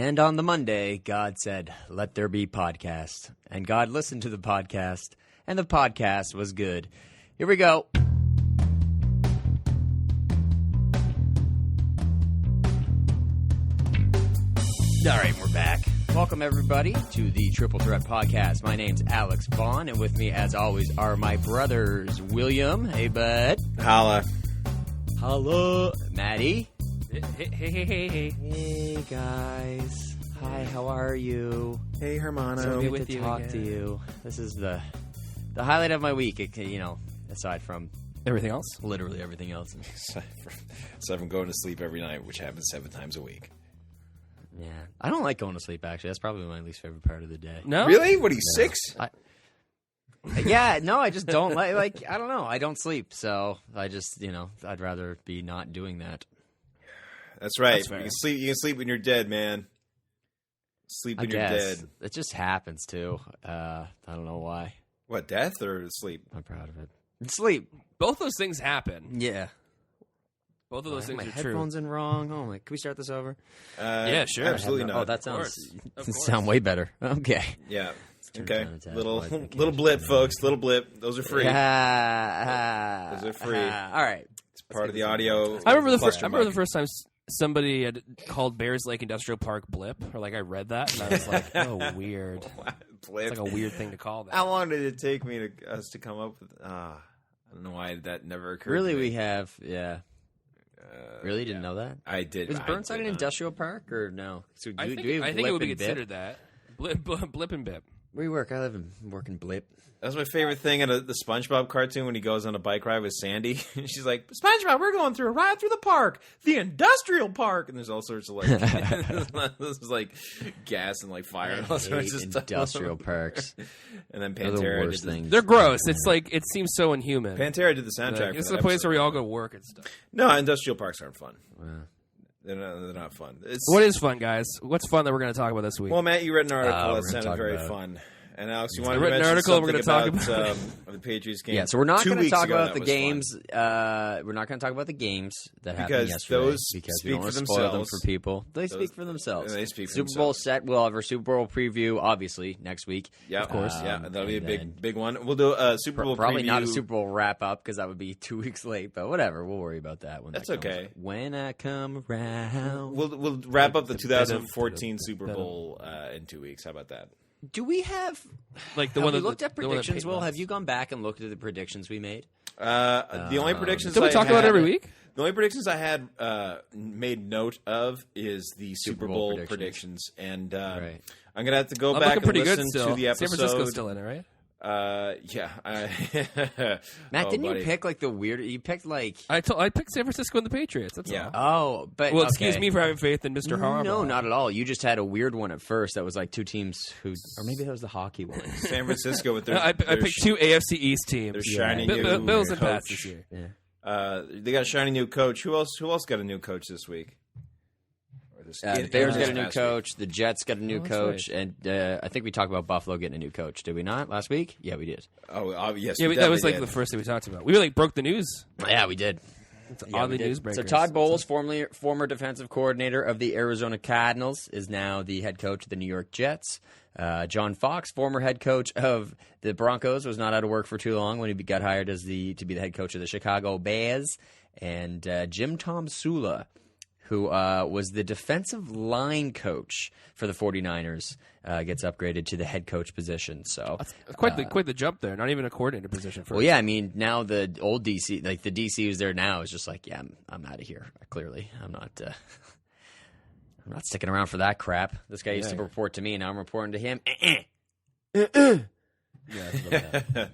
And on the Monday, God said, "Let there be podcast." And God listened to the podcast, and the podcast was good. Here we go. All right, we're back. Welcome, everybody, to the Triple Threat Podcast. My name's Alex Vaughan, and with me, as always, are my brothers, William. Hey, bud. Holla. Hello. Maddie. Hey. Hey, guys. Hi, how are you? Hey, Hermano. So good with to you talk again. to you. This is the highlight of my week, aside from Everything else? literally everything else. So I'm going to sleep every night, which happens 7 times a week. Yeah. I don't like going to sleep, actually. That's probably my least favorite part of the day. No? Really? What are you, 6? Yeah, no, I just don't like, I don't know. I don't sleep, so I just, I'd rather be not doing that. That's right. That's fair. You can sleep when you're dead, man. Sleep when you're dead. It just happens, too. I don't know why. What, death or sleep? I'm proud of it. Sleep. Both those things happen. Yeah. Both of those things my are true. headphones in wrong. Oh, my. Can we start this over? Yeah, sure. Absolutely Oh, not. that sounds Of course. sound way better. Okay. Yeah. turn Okay. down the tab. Little Otherwise, I can't little blip, see folks. Little blip. Those are free. Those are free. All right. It's part of the audio. I remember the cluster first time somebody had called Bears Lake Industrial Park blip, or like I read that and I was like, oh, weird. Blip. It's like a weird thing to call that. How long did it take me us to come up with? I don't know why that never occurred. Really, to me. we have, yeah. Really didn't know that? I did. Was I Burnside did an not. industrial park or no? So I do think, we have I think it Blip would be and Bip? considered that. Blip and bip. Where you work? I live in working Blip. That was my favorite thing in the SpongeBob cartoon when he goes on a bike ride with Sandy. She's like, SpongeBob, we're going through a ride through the park, the industrial park. And there's all sorts of like, this is like gas and like fire and all sorts of stuff. Industrial parks. And then They're the Pantera worst did things. They're gross. It's like, it seems so inhuman. Pantera did the soundtrack. Like, this is for a that place episode. where we all go work and stuff. No, industrial parks aren't fun. Wow. They're not fun. What is fun, guys? What's fun that we're going to talk about this week? Well, Matt, you read an article we're that gonna sounded talk very about it. fun. And Alex, you I wanted to read an mention article and we're something gonna talk about the Patriots game. Yeah, so we're not 2 going to weeks talk ago, about that the was games. fun. We're not going to talk about the games that happened Because yesterday those because we speak don't want for to spoil them themselves. for people. They speak for themselves. They speak for Super Bowl themselves. set. We'll have our Super Bowl preview, obviously, next week. Yeah, Of course. Yeah, that'll be a and then- big one. We'll do a Super Bowl Probably preview. not a Super Bowl wrap up because that would be 2 weeks late. But whatever, we'll worry about that when That's that comes. okay. When I come around. We'll wrap up the 2014 Super Bowl in 2 weeks. How about that? Do we have? Like the Have one we that looked at the one that predictions? Peyton Will, wants. have you gone back and looked at the predictions we made? The only predictions Don't we I talk about it had- every week? The only predictions I had made note of is the Super Bowl Bowl predictions, and Right. I'm gonna have to go I'm back looking pretty and good listen still. to the episode. San Francisco's still in it, right? Yeah. Matt, Oh, didn't buddy. you pick like the weird? You picked like. I picked San Francisco and the Patriots. That's Yeah. all. Oh, but Well, excuse okay. me for having faith in Mr. Harbaugh. No, not at all. You just had a weird one at first. That was like two teams who, or maybe that was the hockey one. San Francisco with their I picked 2 AFC East teams. their shiny Bi- new Bi- Bills and coach. Pats this year. Yeah. They got a shiny new coach. Who else got a new coach this week? Or this- The Bears this got a new past coach. The Jets got a new that's coach, and I think we talked about Buffalo getting a new coach. Did we not last week? Yeah, we did. week? Oh, yes. Yeah, we that was like definitely the first thing we talked about. We like broke the news. Yeah, we did. It's Yeah, oddly we did. newsbreakers. So Todd Bowles, former defensive coordinator of the Arizona Cardinals, is now the head coach of the New York Jets. John Fox, former head coach of the Broncos, was not out of work for too long when he got hired to be the head coach of the Chicago Bears. And Jim Tom Sula, who was the defensive line coach for the 49ers, gets upgraded to the head coach position. So quite the jump there. Not even a coordinator position for. well, yeah, I mean, now the old DC, like the DC who's there now, is just like, yeah, I'm out of here. Clearly, I'm not sticking around for that crap. This guy used to report to me, and now I'm reporting to him. Yeah.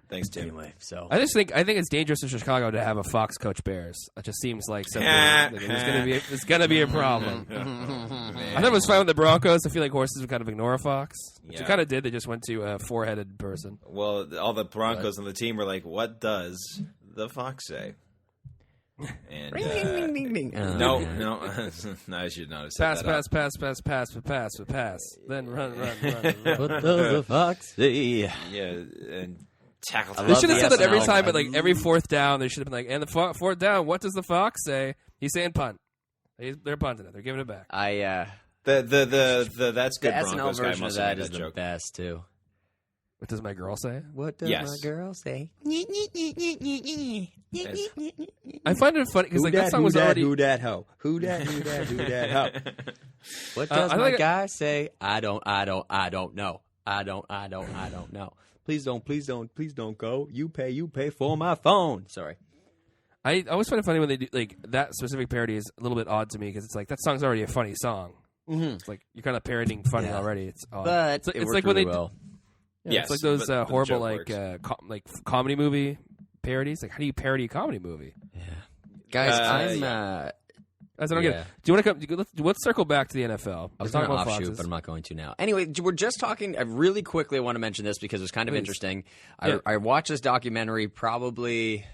Thanks, Tim. Anyway, so I think it's dangerous in Chicago to have a Fox coach Bears. It just seems like something that it's gonna be a problem. I thought it was fine with the Broncos. I feel like horses would kind of ignore a fox, which they Yeah. kind of did. They just went to a 4-headed person. Well, all the Broncos on the team were like, "What does the fox say?" And no, I should not have said Pass. Then run. what does the fox say? Yeah, and tackle. I They love should have the said that every SNL. time, but like every fourth down, they should have been like, "And the fourth down, what does the fox say?" He's saying punt. They're punting it. They're giving it back. The that's good. The SNL Broncos guy version of must have that made is the joke. best too. What does my girl say? What does Yes. my girl say? I find it funny because like that song was already. Who that hoe? Who that hoe? What does I my like it- guy say? I don't know. I don't know. Please don't go. You pay for my phone. Sorry. I always find it funny when they do like that specific parody is a little bit odd to me because it's like that song's already a funny song. Mm-hmm. It's like you're kind of parodying funny Yeah. already. It's odd. But it's it like worked when really they well. yeah, Yes, it's like those but the horrible joke like comedy movie parodies. Like how do you parody a comedy movie? Yeah. Guys, I'm As I don't get Yeah. it. Do you want to let's circle back to the NFL. I was We're going to talking about offshoot, Foxes. but I'm not going to now. Anyway, we're just talking really quickly. I want to mention this because it's kind of Please. interesting. Yeah. I watch this documentary probably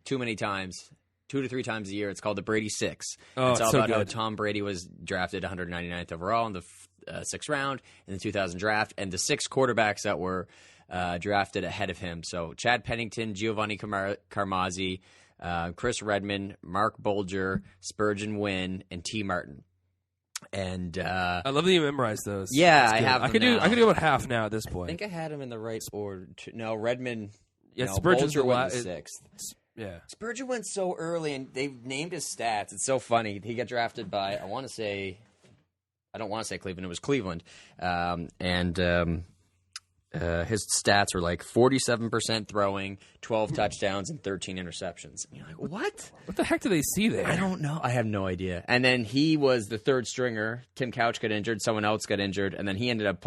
too many times, 2 to 3 times a year. It's called The Brady Six. Oh, It's all so about how good. Tom Brady was drafted 199th overall in the 6th round in the 2000 draft, and the 6 quarterbacks that were drafted ahead of him. So Chad Pennington, Giovanni Carmazzi, Chris Redman, Mark Bolger, Spurgeon Wynn, and T. Martin. And I love that you memorized those. Yeah, That's I good. have I them could do. now. I could do about half now at this I point. think I had him in the right order. No, Redman. Yeah, no, Spurgeon's Bolger the went la- the 6th. Yeah. Spurgeon went so early, and they named his stats. It's so funny. He got drafted by, I don't want to say Cleveland. It was Cleveland. His stats were like 47% throwing, 12 touchdowns, and 13 interceptions. And you're like, what? What the heck do they see there? I don't know. I have no idea. And then he was the 3rd stringer. Tim Couch got injured. Someone else got injured. And then he ended up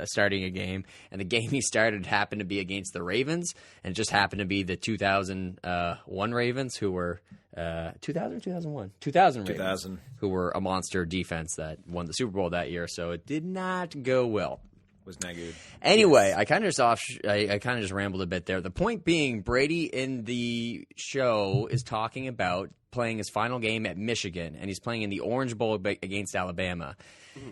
starting a game. And the game he started happened to be against the Ravens. And it just happened to be the 2001 Ravens, who were 2000 or 2001? 2000 Ravens. 2000. Who were a monster defense that won the Super Bowl that year. So it did not go well. Was not good. Anyway, I kind of just rambled a bit there. The point being, Brady in the show is talking about playing his final game at Michigan, and he's playing in the Orange Bowl against Alabama.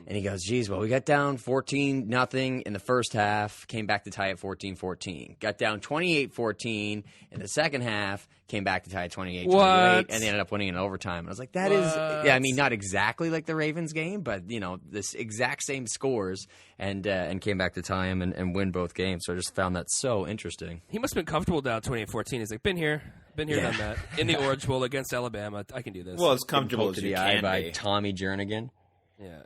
And he goes, geez, well, we got down 14-0 in the first half, came back to tie at 14-14. Got down 28-14 in the second half, came back to tie at 28-28, What? and they ended up winning in overtime. I was like, that is, yeah, I mean, not exactly like the Ravens game, but, you know, this exact same scores, and came back to tie him and win both games. So I just found that so interesting. He must have been comfortable down 28-14. He's like, been here, Yeah. done that. In the Orange Bowl against Alabama. I can do this. Well, as comfortable Poked as to you the eye can by be. Tommy Jernigan. yeah.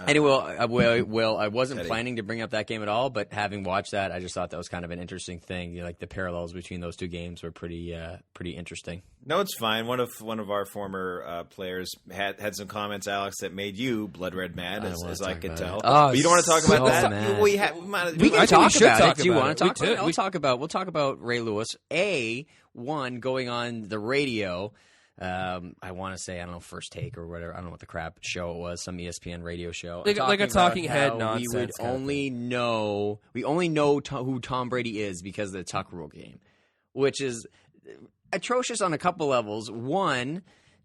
Anyway, I wasn't Teddy. planning to bring up that game at all, but having watched that, I just thought that was kind of an interesting thing. Like the parallels between those two games were pretty interesting. No, it's fine. One of our former players had some comments, Alex, that made you blood red mad, I don't wanna as I talk could about tell. it. Oh, But you don't want to talk so about that. mad. We We can I think we talk should about talk it. Do you about want it. to talk We about it? could. We'll talk about Ray Lewis. One going on the radio. I want to say, I don't know, First Take or whatever. I don't know what the crap show it was, some ESPN radio show. Like a Talking talking about head how nonsense We would kind of only know who Tom Brady is because of the Tuck Rule game, which is atrocious on a couple levels. One,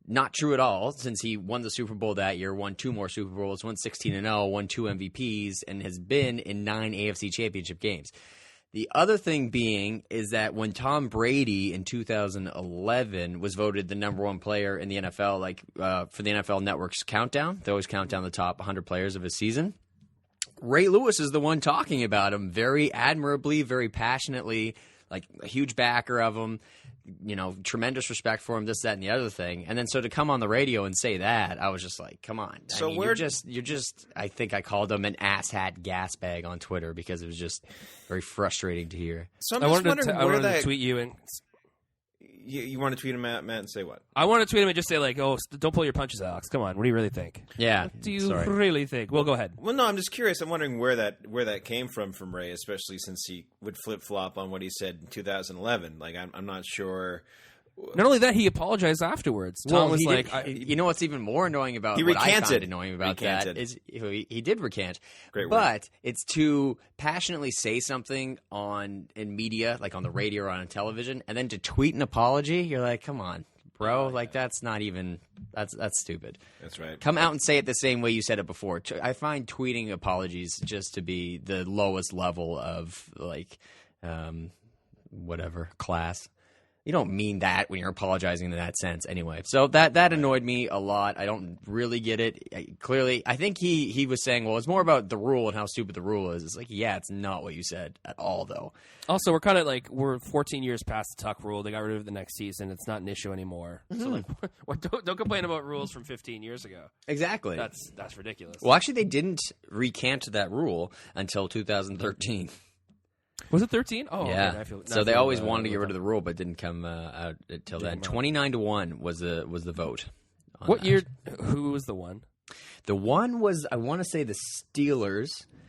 not true at all, since he won the Super Bowl that year, won 2 more Super Bowls, won 16-0, won 2 MVPs, and has been in 9 AFC Championship games. The other thing being is that when Tom Brady in 2011 was voted the number 1 player in the NFL, for the NFL Network's countdown, they always count down the top 100 players of his season. Ray Lewis is the one talking about him very admirably, very passionately, like a huge backer of him, you know, tremendous respect for him, this, that, and the other thing. And then so to come on the radio and say that, I was just like, come on. So I mean, you're just, I think I called him an asshat gas bag on Twitter because it was just very frustrating to hear. So I'm I just wanted wondering to where that. tweet you and You want to tweet him at Matt and say what? I want to tweet him and just say like, "Oh, don't pull your punches, Alex. Come on, what do you really think? Yeah. What do you sorry. really think?" Well, go ahead. Well, no, I'm just curious. I'm wondering where that came from Ray, especially since he would flip flop on what he said in 2011. Like, I'm not sure. Not only that, he apologized afterwards. Tom was he like, did, you know what's even more annoying about He what I recanted. found annoying about Recanted. that is he did recant. Great word. But it's to passionately say something in media, like on the radio or on television, and then to tweet an apology. You're like, come on, bro. Like that's not even that's stupid. That's right. Come out and say it the same way you said it before. I find tweeting apologies just to be the lowest level of whatever class. You don't mean that when you're apologizing in that sense anyway. So that annoyed me a lot. I don't really get it. Clearly, I think he was saying, well, it's more about the rule and how stupid the rule is. It's like, yeah, it's not what you said at all, though. Also, we're kind of like, we're 14 years past the Tuck rule. They got rid of it the next season. It's not an issue anymore. Mm-hmm. So, like, don't complain about rules from 15 years ago. Exactly. That's ridiculous. Well, actually, they didn't recant that rule until 2013. Was it 13? Oh, yeah. Okay, so they always wanted to get rid of the rule, but didn't come out until then. 29-1 was the vote. What year? Who was the one? The one was, I want to say, the Steelers.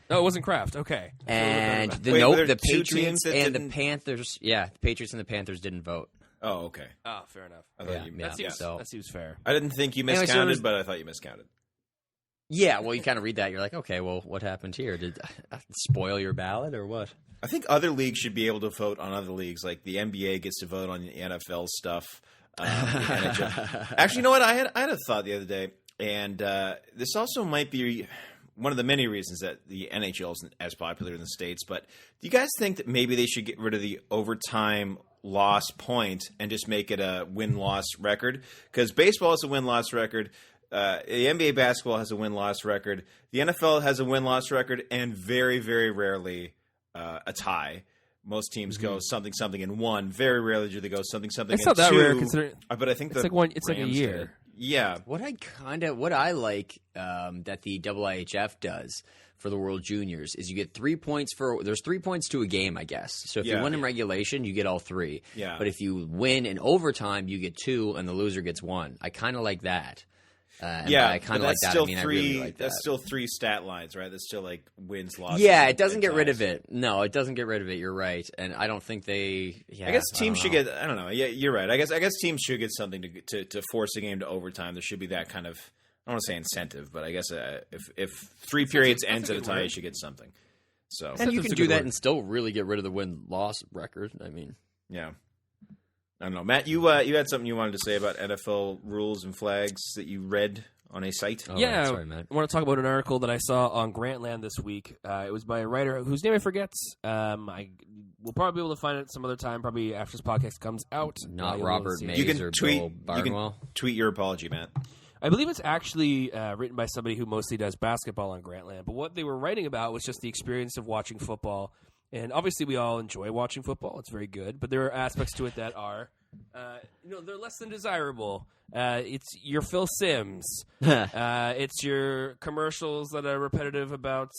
Oh, it wasn't Kraft. Okay. And the Patriots and the Panthers. Yeah, the Patriots and the Panthers didn't vote. Oh, okay. Oh, fair enough. That seems fair. I didn't think you miscounted, but I thought you miscounted. Yeah, well, you kind of read that. You're like, okay, well, what happened here? Did I spoil your ballot or what? I think other leagues should be able to vote on other leagues. Like the NBA gets to vote on the NFL stuff. The NHL. Actually, you know what? I had a thought the other day, and this also might be one of the many reasons that the NHL isn't as popular in the States. But do you guys think that maybe they should get rid of the overtime loss point and just make it a win-loss record? Because baseball has a win-loss record. The NBA basketball has a win-loss record. The NFL has a win-loss record, and very, very rarely a tie. Most teams go something in one. Very rarely do they go something in two. It's not that rare considering. But I think it's like a year. Did. Yeah. What I like that the IIHF does for the World Juniors is you get 3 points there's 3 points to a game, I guess. So if you win in regulation, you get all three. Yeah. But if you win in overtime, you get 2, and the loser gets 1. I kind of like that. I kind of like that. I mean, I really like that. That's still 3 stat lines, right? That's still like wins, losses. Yeah, it doesn't get rid of it. No, it doesn't get rid of it. You're right, and I don't think they. Yeah, I guess teams should get. I don't know. Yeah, you're right. I guess teams should get something to force a game to overtime. There should be that kind of. I don't want to say incentive, but I guess if 3 periods ends at a tie, you should get something. So and you can do that and still really get rid of the win-loss record. I mean, yeah. I don't know, Matt. You had something you wanted to say about NFL rules and flags that you read on a site. Oh, yeah, sorry, Matt. I want to talk about an article that I saw on Grantland this week. It was by a writer whose name I forget. We'll probably be able to find it some other time, probably after this podcast comes out. Not Robert Mays you can or tweet, Bill Barnwell. You can tweet your apology, Matt. I believe it's actually written by somebody who mostly does basketball on Grantland. But what they were writing about was just the experience of watching football. And obviously we all enjoy watching football. It's very good. But there are aspects to it that are, they're less than desirable. It's your Phil Simms. It's your commercials that are repetitive about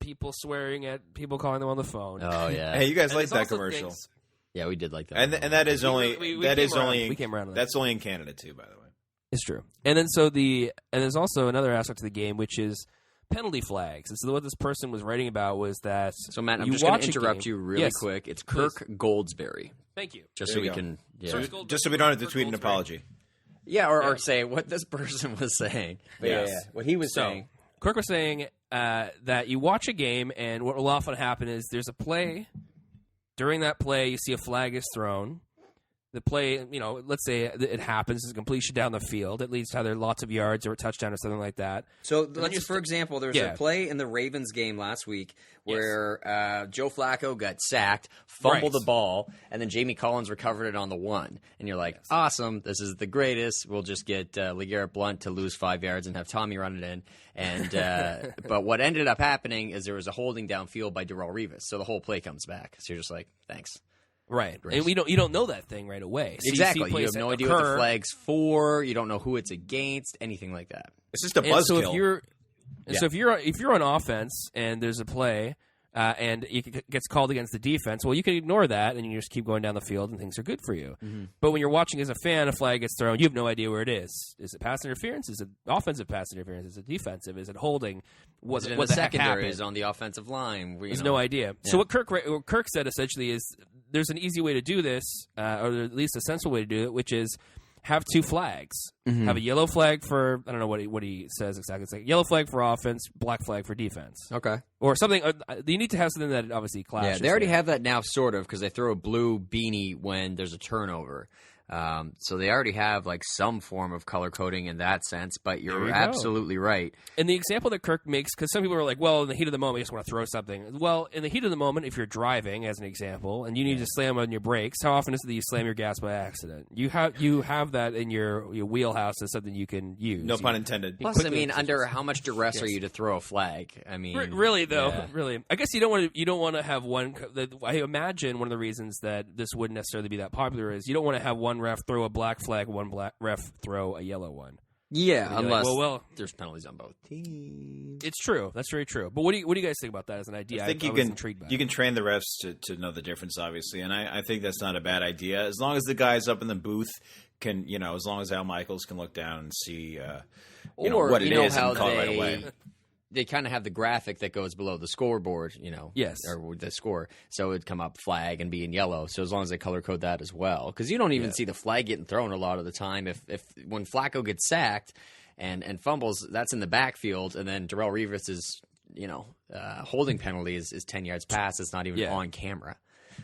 people swearing at people calling them on the phone. Oh, yeah. Hey, you guys like that commercial. Yeah, we did like that. And that is only we came around to that. That's only in Canada too, by the way. It's true. And then there's also another aspect of the game, which is penalty flags. And so what this person was writing about was that. So Matt, I'm just going to interrupt you really quick. It's Kirk Goldsberry. Thank you. Just so we can, just so we don't have to tweet an apology. Yeah, or say what this person was saying. Yeah, what he was saying. Kirk was saying that you watch a game, and what will often happen is there's a play. During that play, you see a flag is thrown. The play, let's say it happens, it's a completion down the field. It leads to either lots of yards or a touchdown or something like that. So, for example, there was a play in the Ravens game last week where Joe Flacco got sacked, fumbled the ball, and then Jamie Collins recovered it on the 1. And you're like, awesome, this is the greatest. We'll just get LeGarrette Blount to lose 5 yards and have Tommy run it in. And but what ended up happening is there was a holding downfield by Darrelle Revis. So the whole play comes back. So you're just like, thanks. Right, and you don't know that thing right away. So exactly, you have no idea what the flag's for. You don't know who it's against, anything like that. It's just a buzzkill. So if you're on offense and there's a play and it gets called against the defense, well, you can ignore that and you just keep going down the field and things are good for you. Mm-hmm. But when you're watching as a fan, a flag gets thrown, you have no idea where it is. Is it pass interference? Is it offensive pass interference? Is it defensive? Is it holding? What the secondary is on the offensive line? There's no idea. Yeah. So what Kirk said essentially is there's an easy way to do this, or at least a sensible way to do it, which is have 2 flags. Mm-hmm. Have a yellow flag for, I don't know what he says exactly. It's like yellow flag for offense, black flag for defense. Okay. Or something. You need to have something that obviously clashes. Yeah, they already have that now, sort of, because they throw a blue beanie when there's a turnover. So they already have like some form of color coding in that sense, but There you're you go. absolutely right. And the example that Kirk makes, because some people are like, well, in the heat of the moment, you just want to throw something. Well, in the heat of the moment, if you're driving, as an example, and you need to slam on your brakes, how often is it that you slam your gas by accident? You have that in your wheelhouse as something you can use. No pun intended. Plus, I mean, under how much duress are you to throw a flag? I mean, Really though, yeah. really, I guess you don't want to have one. I imagine one of the reasons that this wouldn't necessarily be that popular is you don't want to have one ref throw a black flag, one black ref throw a yellow one. Yeah, You're unless like, well, there's penalties on both teams. it's true. That's very true. But what do you guys think about that as an idea? I think I you was can intrigued by you it. can train the refs to know the difference, obviously, and I think that's not a bad idea as long as the guys up in the booth can, as long as Al Michaels can look down and see, what it is how and call it right away. they kind of have the graphic that goes below the scoreboard, Yes. or the score. So it'd come up flag and be in yellow. So as long as they color code that as well, because you don't even see the flag getting thrown a lot of the time. If when Flacco gets sacked and fumbles, that's in the backfield, and then Darrelle Revis's holding penalty is 10 yards past. It's not even on camera.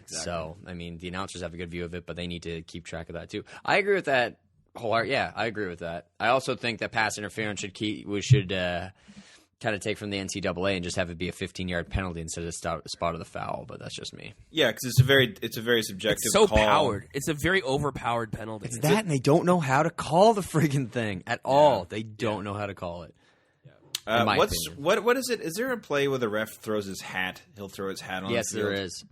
Exactly. So I mean, the announcers have a good view of it, but they need to keep track of that too. I agree with that wholeheartedly. Yeah, I agree with that. I also think that pass interference should kind of take from the NCAA and just have it be a 15-yard penalty instead of spot of the foul. But that's just me. Yeah, because it's a very subjective. It's so call. powered. It's a very overpowered penalty. It's that, and they don't know how to call the friggin' thing at all. They don't know how to call it. In my opinion. What is it? Is there a play where the ref throws his hat? He'll throw his hat on. Yes, the field? there is.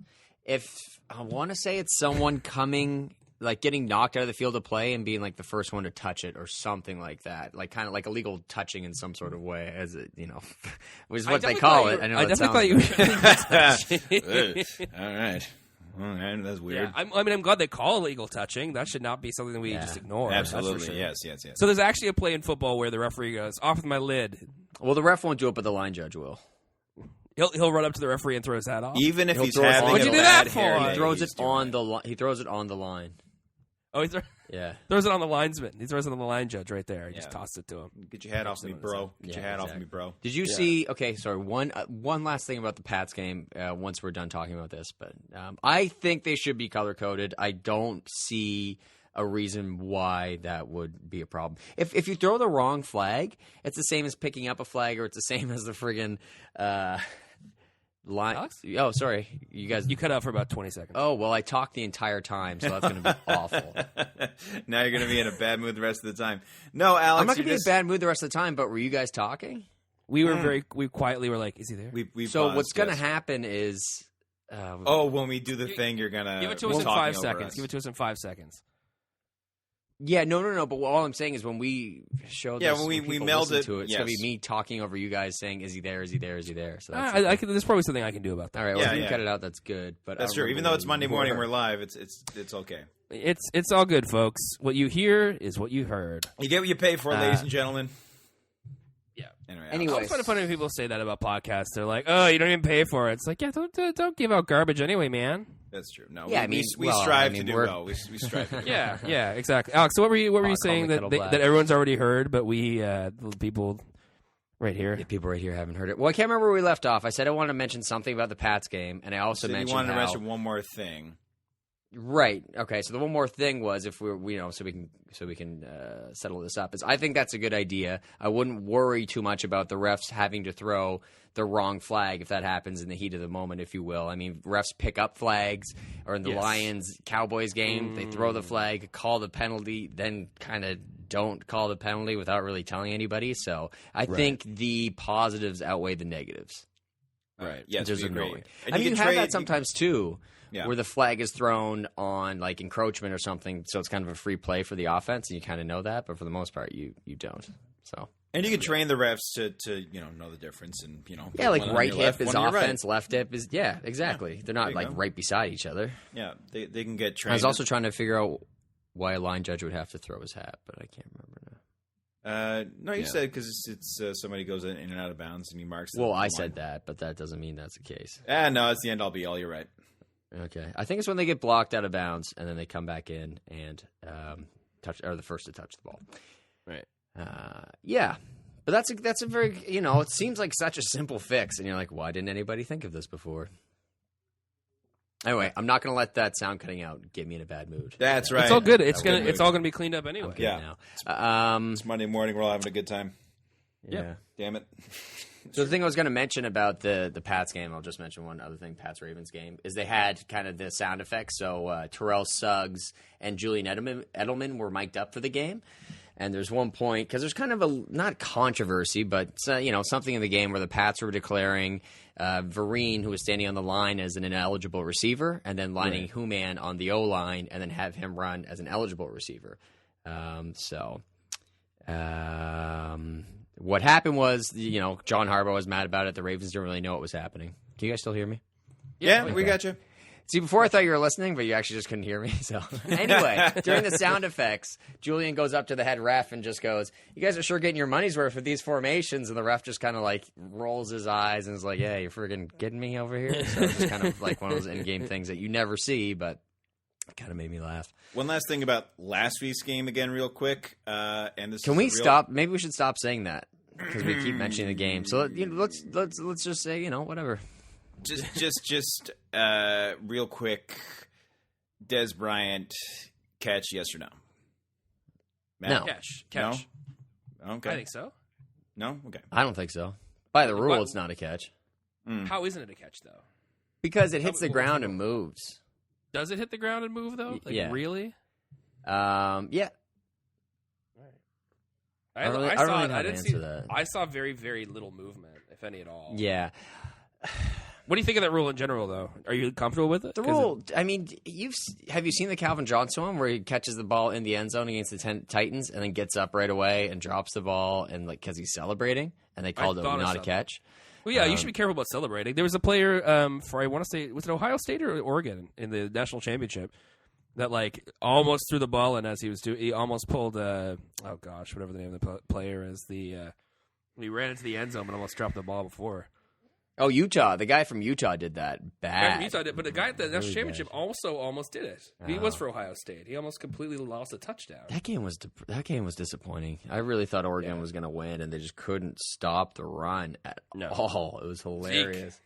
If I want to say it's someone coming, like getting knocked out of the field of play and being like the first one to touch it or something like that, like kind of like illegal touching in some sort of way, as it, which is what they call it. I know. I definitely thought you. All right. All right, that's weird. Yeah, I'm glad they call illegal touching. That should not be something that we just ignore. Absolutely, that's for sure. yes. So there's actually a play in football where the referee goes, "Off with my lid." Well, the ref won't do it, but the line judge will. He'll run up to the referee and throw his hat off. Even if He'll he's throw it having on a the bad line. hair He day, He throws he's it doing on the he throws it on the line. Oh, he Yeah. throws it on the linesman. He throws it on the line judge right there. He just Yeah. tosses it to him. Get your hat off me, bro. Get your hat off me, bro. Did you see? Okay, sorry. One last thing about the Pats game. Once we're done talking about this, but I think they should be color coded. I don't see a reason why that would be a problem. If you throw the wrong flag, it's the same as picking up a flag, or it's the same as the friggin' line. Alex? Oh, sorry, you guys. You cut out for about 20 seconds. Oh well, I talked the entire time, so that's going to be awful. Now you're going to be in a bad mood the rest of the time. No, Alex, I'm not going to be in a bad mood the rest of the time. But were you guys talking? We quietly were like, "Is he there?" We So paused, what's going to yes. happen is. When we do the thing, you're gonna Give it to us in 5 seconds. Give it to us in 5 seconds. Yeah, no. But all I'm saying is when we show this, when we people meld listen it, to it, it's going to yes. be me talking over you guys saying, is he there, is he there, is he there? So that's There's probably something I can do about that. all right, well, Yeah, if you yeah. cut it out, that's good. But That's I true. don't Even remember though it's Monday morning, where. we're live. It's okay. It's all good, folks. What you hear is what you heard. You get what you pay for, ladies and gentlemen. Yeah. Anyway. I always find it funny when people say that about podcasts. They're like, "Oh, you don't even pay for it." It's like, yeah, don't give out garbage anyway, man. That's true. No, Yeah, we strive to do we're- well. We strive to do Yeah, yeah, exactly. Alex, so what were you saying the kettle black. that everyone's already heard, but we the people right here? Yeah, people right here haven't heard it. Well, I can't remember where we left off. I said I wanted to mention something about the Pats game, and I also So you mentioned wanted to how. mention one more thing. Right. Okay. So the one more thing was if so we can settle this up is I think that's a good idea. I wouldn't worry too much about the refs having to throw the wrong flag if that happens in the heat of the moment, if you will. I mean, refs pick up flags, or in the Lions Cowboys game, they throw the flag, call the penalty, then kind of don't call the penalty without really telling anybody. So I think the positives outweigh the negatives. Right. Yes, There's we a agree. growing. And I mean, you you can have trade- that sometimes too, Yeah. where the flag is thrown on like encroachment or something, so it's kind of a free play for the offense, and you kind of know that. But for the most part, you don't. So And you can train the refs to know the difference, and yeah, like one on right your hip left, is one on your offense, left hip is exactly. They're There not you like go. right beside each other. Right. Yeah, they can get I trained. was also trying to figure out why a line judge would have to throw his hat, but I can't remember now. No, you said because it's somebody goes in and out of bounds and he marks. Well, I line. said that, but that doesn't mean that's the case. No, it's the end all be all. You're right. Okay, I think it's when they get blocked out of bounds and then they come back in and touch, or the first to touch the ball. Right. Yeah, but that's a very it seems like such a simple fix, and you're like, why didn't anybody think of this before? Anyway, I'm not going to let that sound cutting out get me in a bad mood. That's right. It's all good. It's That's all gonna be cleaned up anyway. Yeah. Now. It's Monday morning. We're all having a good time. Yeah. Damn it. So the thing I was going to mention about the Pats game, I'll just mention one other thing, Pats-Ravens game, is they had kind of the sound effects. So Terrell Suggs and Julian Edelman were mic'd up for the game. And there's one point, because there's kind of a, not controversy, but something in the game where the Pats were declaring Vaughan, who was standing on the line, as an ineligible receiver, and then lining Human on the O-line, and then have him run as an eligible receiver. What happened was, John Harbaugh was mad about it. The Ravens didn't really know what was happening. Can you guys still hear me? Yeah, we got you. See, before I thought you were listening, but you actually just couldn't hear me. So anyway, during the sound effects, Julian goes up to the head ref and just goes, "You guys are sure getting your money's worth with these formations." And the ref just kind of like rolls his eyes and is like, "Yeah, you're friggin' kidding me over here." So it's just kind of like one of those in-game things that you never see, but it kind of made me laugh. One last thing about last week's game again, real quick. And this Can we stop? Maybe we should stop saying that because we keep mentioning the game. So let's just say whatever. Just real quick, Des Bryant catch, yes or no? No. Catch. No? Okay. I think so. No? Okay. I don't think so. By the rule, it's not a catch How isn't it a catch though? because it hits the ground and moves. Does it hit the ground and move though? Like, Yeah. Really? Yeah. I don't really know how to answer that. I saw very, very little movement, if any at all. Yeah. What do you think of that rule in general, though? Are you comfortable with it? The rule, I mean, have you seen the Calvin Johnson one where he catches the ball in the end zone against the Titans and then gets up right away and drops the ball and because he's celebrating and they called it not a catch? Well, yeah, you should be careful about celebrating. There was a player for, I want to say, was it Ohio State or Oregon in the national championship that almost threw the ball in as he was doing. He almost pulled whatever the name of the player is. He ran into the end zone and almost dropped the ball before. Oh, Utah. The guy from Utah did that. Bad. The guy from Utah did, but the guy at the national championship also almost did it. He was for Ohio State. He almost completely lost a touchdown. That game was disappointing. I really thought Oregon was going to win, and they just couldn't stop the run at all. It was hilarious. Zeke.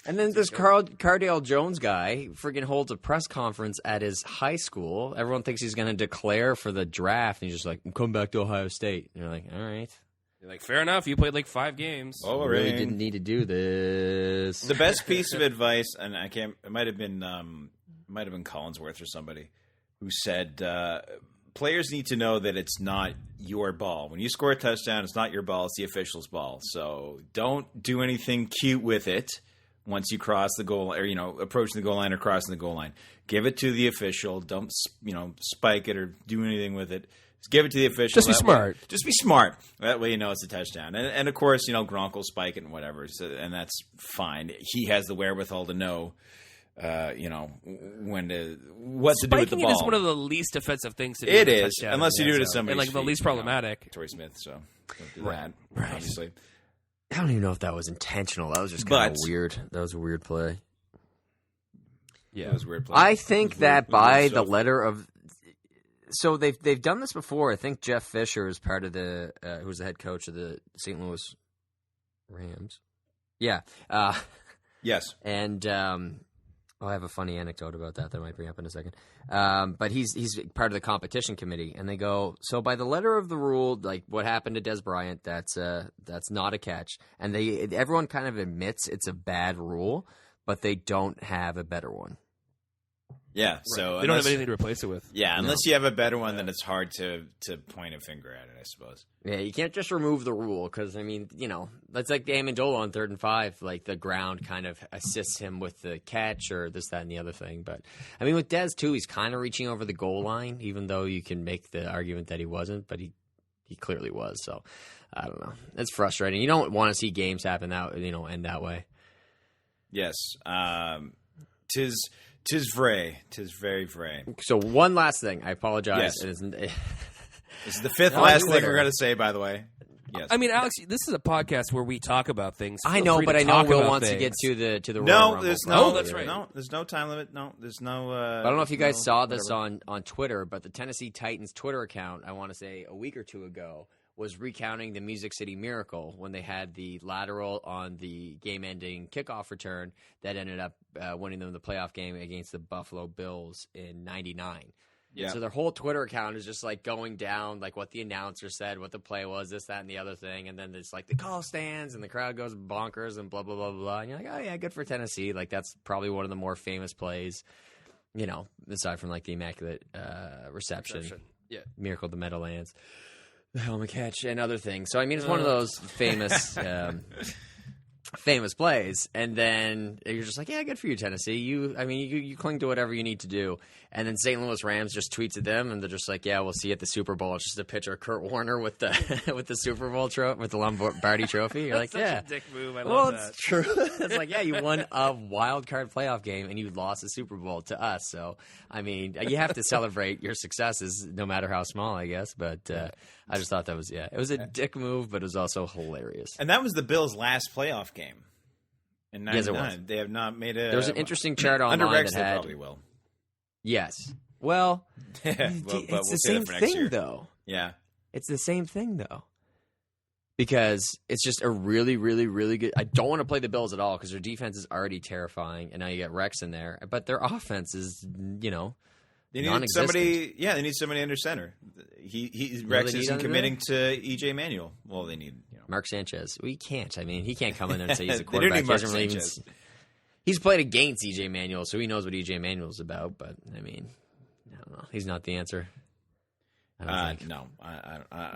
And then this Cardale Jones guy friggin' holds a press conference at his high school. Everyone thinks he's going to declare for the draft, and he's just like, "I'm coming back to Ohio State." And you're like, all right. You're like, fair enough. You played 5 games. Oh, really didn't need to do this. The best piece of advice, and I can't. It might have been Collinsworth or somebody who said players need to know that it's not your ball. When you score a touchdown, it's not your ball; it's the official's ball. So don't do anything cute with it once you cross the goal, or approaching the goal line or crossing the goal line. Give it to the official. Don't spike it or do anything with it. Just give it to the official. Just be smart. Just be smart. That way it's a touchdown. And of course, Gronk will spike it and whatever, and that's fine. He has the wherewithal to know, what to do with the ball. Spiking it is one of the least offensive things to do. It is, unless you do it to somebody. And the least problematic. Torrey Smith, so don't do that, obviously. I don't even know if that was intentional. That was just kind of weird. That was a weird play. Yeah, it was a weird play. I think that by the letter of... So they've done this before. I think Jeff Fisher is part of the who's the head coach of the St. Louis Rams. Yeah. Yes. And I have a funny anecdote about that I might bring up in a second. But he's part of the competition committee, and they go, so by the letter of the rule, like what happened to Des Bryant, that's not a catch, and everyone kind of admits it's a bad rule, but they don't have a better one. Yeah, so they don't have anything to replace it with. Yeah, unless you have a better one, then it's hard to point a finger at it, I suppose. Yeah, you can't just remove the rule because, that's like the Amendola on 3rd and 5. Like, the ground kind of assists him with the catch or this, that, and the other thing. But, with Dez, too, he's kind of reaching over the goal line, even though you can make the argument that he wasn't. But he clearly was. So, I don't know. It's frustrating. You don't want to see games happen end that way. Yes. Tis very vrai. So one last thing. I apologize. Yes. This is the 5th last thing we're going to say, by the way. Yes. Alex, this is a podcast where we talk about things. I know, but I know Will wants to get to the Royal Rumble. That's right. No, there's no time limit. No, there's no. I don't know if you guys saw this on Twitter, but the Tennessee Titans Twitter account, I want to say a week or two ago, was recounting the Music City Miracle when they had the lateral on the game-ending kickoff return that ended up winning them the playoff game against the Buffalo Bills in '99. Yeah. So their whole Twitter account is just like going down, like what the announcer said, what the play was, this, that, and the other thing, and then it's like the call stands and the crowd goes bonkers and blah blah blah blah. And you're like, oh yeah, good for Tennessee. Like that's probably one of the more famous plays, you know, aside from like the Immaculate Reception. Yeah. Miracle of the Meadowlands, the helmet catch, and other things. So I mean, it's one of those famous. Famous plays, and then you're just like, yeah, good for you, Tennessee. You cling to whatever you need to do. And then St. Louis Rams just tweets at them, and they're just like, yeah, we'll see you at the Super Bowl. It's just a picture of Kurt Warner with the with the Super Bowl trophy, with the Lombardi Trophy. You're like, yeah, a dick move. I love that. It's true. It's like, yeah, you won a wild card playoff game, and you lost the Super Bowl to us. So I mean, you have to celebrate your successes, no matter how small, I guess. But I just thought that was it was a dick move, but it was also hilarious. And that was the Bills' last playoff game. In '99, yes, it was. They have not made a. There was an interesting chart online under Rex, that had. they probably will. Yes. Well, but it's we'll the say same that for next thing, year. though. Yeah. It's the same thing, though. Because it's just a really, really, really good. I don't want to play the Bills at all because their defense is already terrifying, and now you get Rex in there. But their offense is, They need non-existent. somebody. Yeah, they need somebody under center. Rex isn't committing to EJ Manuel. Well, they need Mark Sanchez. Well, he can't. I mean, he can't come in there and say he's a They quarterback. don't need Mark He hasn't really Sanchez. he's played against EJ Manuel, so he knows what EJ Manuel's about. But I mean, I don't know. He's not the answer. I don't think. No.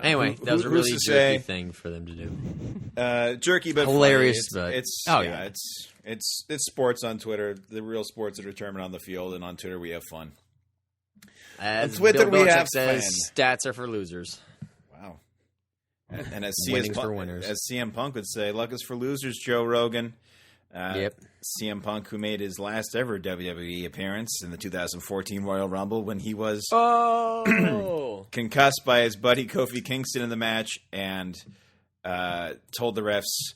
Anyway, that was a really jerky thing for them to do. Jerky, but hilarious. Funny. But It's sports on Twitter. The real sports are determined on the field, and on Twitter we have fun. As on Twitter Bill we have says, fun. stats are for losers. Wow. And as Winnings for winners. As CM Punk would say, luck is for losers, Joe Rogan. Yep. CM Punk, who made his last ever WWE appearance in the 2014 Royal Rumble when he was concussed by his buddy Kofi Kingston in the match and told the refs,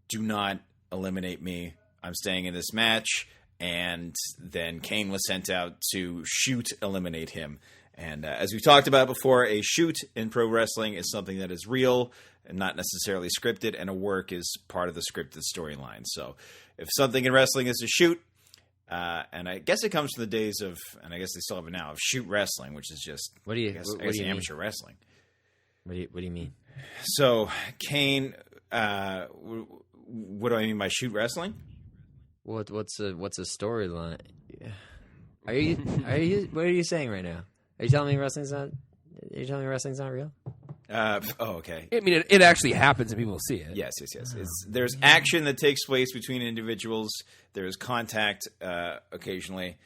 do not eliminate me. I'm staying in this match. And then Kane was sent out to eliminate him. And as we've talked about before, a shoot in pro wrestling is something that is real and not necessarily scripted, and a work is part of the scripted storyline. So if something in wrestling is a shoot, and I guess it comes from the days of, and I guess they still have it now, of shoot wrestling, which is just what do you amateur wrestling. What do you mean? So Kane, what do I mean by shoot wrestling? What's a storyline? What are you saying right now? Are you telling me wrestling's not? Are you telling me wrestling's not real? Okay. I mean, it actually happens and people see it. Yes. There's action that takes place between individuals. There's contact occasionally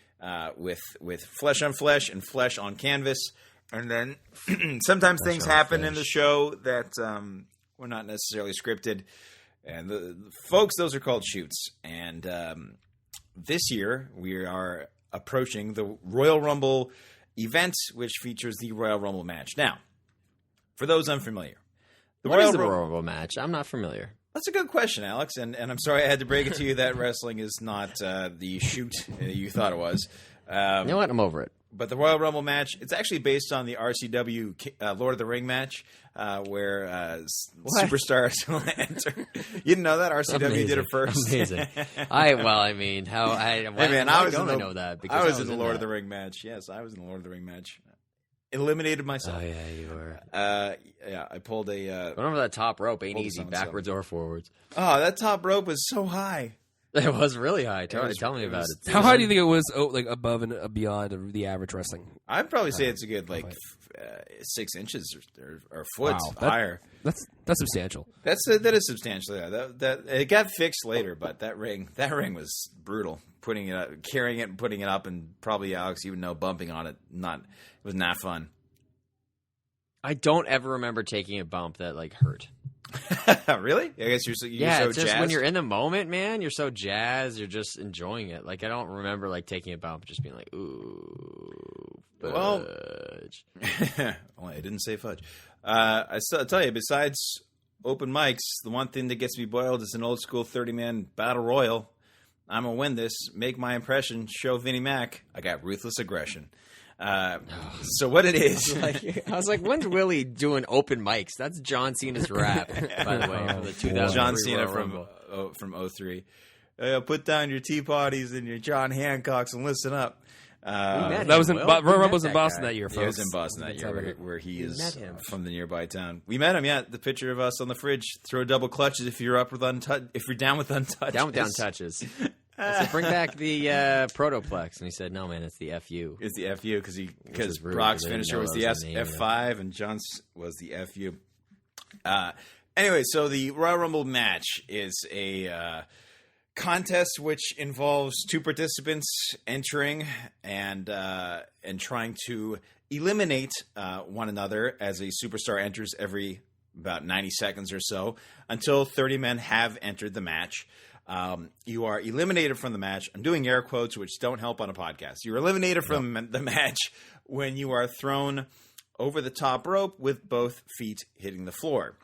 with flesh on flesh and flesh on canvas, and then sometimes things happen in the show that were not necessarily scripted. And folks, those are called shoots. And this year we are approaching the Royal Rumble event, which features the Royal Rumble match. Now, for those unfamiliar, what is the Royal Rumble match? I'm not familiar. That's a good question, Alex. And I'm sorry I had to break it to you that wrestling is not the shoot you thought it was. You know what? I'm over it. But the Royal Rumble match, it's actually based on the RCW Lord of the Ring match, where superstars enter. You didn't know that? RCW did it first. Amazing. I know that? Because I was in the Lord of the Ring match. Yes, I was in the Lord of the Ring match. Eliminated myself. Oh, yeah, you were. Yeah, I pulled a... Going over that top rope ain't easy, backwards or forwards. Oh, that top rope was so high. It was really high. Tell me about it. How high do you think it was? Above and beyond the average wrestling. I'd probably say it's a good 6 inches or foot higher. That's substantial. That is substantial. Yeah. That it got fixed later, but that ring was brutal. Putting it up, carrying it, and putting it up, and probably Alex, you would know, bumping on it. It was not fun. I don't ever remember taking a bump that hurt. Really? I guess you're so it's just jazzed. When you're in the moment, man, you're so jazzed, you're just enjoying it. I don't remember taking a bump, just being like, ooh, fudge. Well, I didn't say fudge. I'll tell you, besides open mics, the one thing that gets me boiled is an old school 30-man battle royal. I'm gonna win this, make my impression, show Vinnie Mac I got ruthless aggression. So what it is, I was like, when's Willie doing open mics? That's John Cena's rap, by the way, from the 2003 John Cena Royal Rumble. from 03. Put down your tea parties and your John Hancocks and listen up. That was in Royal Rumble was in Boston that year, folks. He was in Boston that year, where he is met him. from the nearby town. We met him, yeah. The picture of us on the fridge. Throw double clutches if you're up with if you're down with untouches. Down with down touches. I said, bring back the Protoplex, and he said, "No, man, it's the FU." It's the FU because Brock's finisher was the F5 and John's was the FU. Anyway, so the Royal Rumble match is a contest which involves two participants entering and trying to eliminate one another as a superstar enters every about 90 seconds or so until 30 men have entered the match. You are eliminated from the match. I'm doing air quotes, which don't help on a podcast. You're eliminated from the match when you are thrown over the top rope with both feet hitting the floor.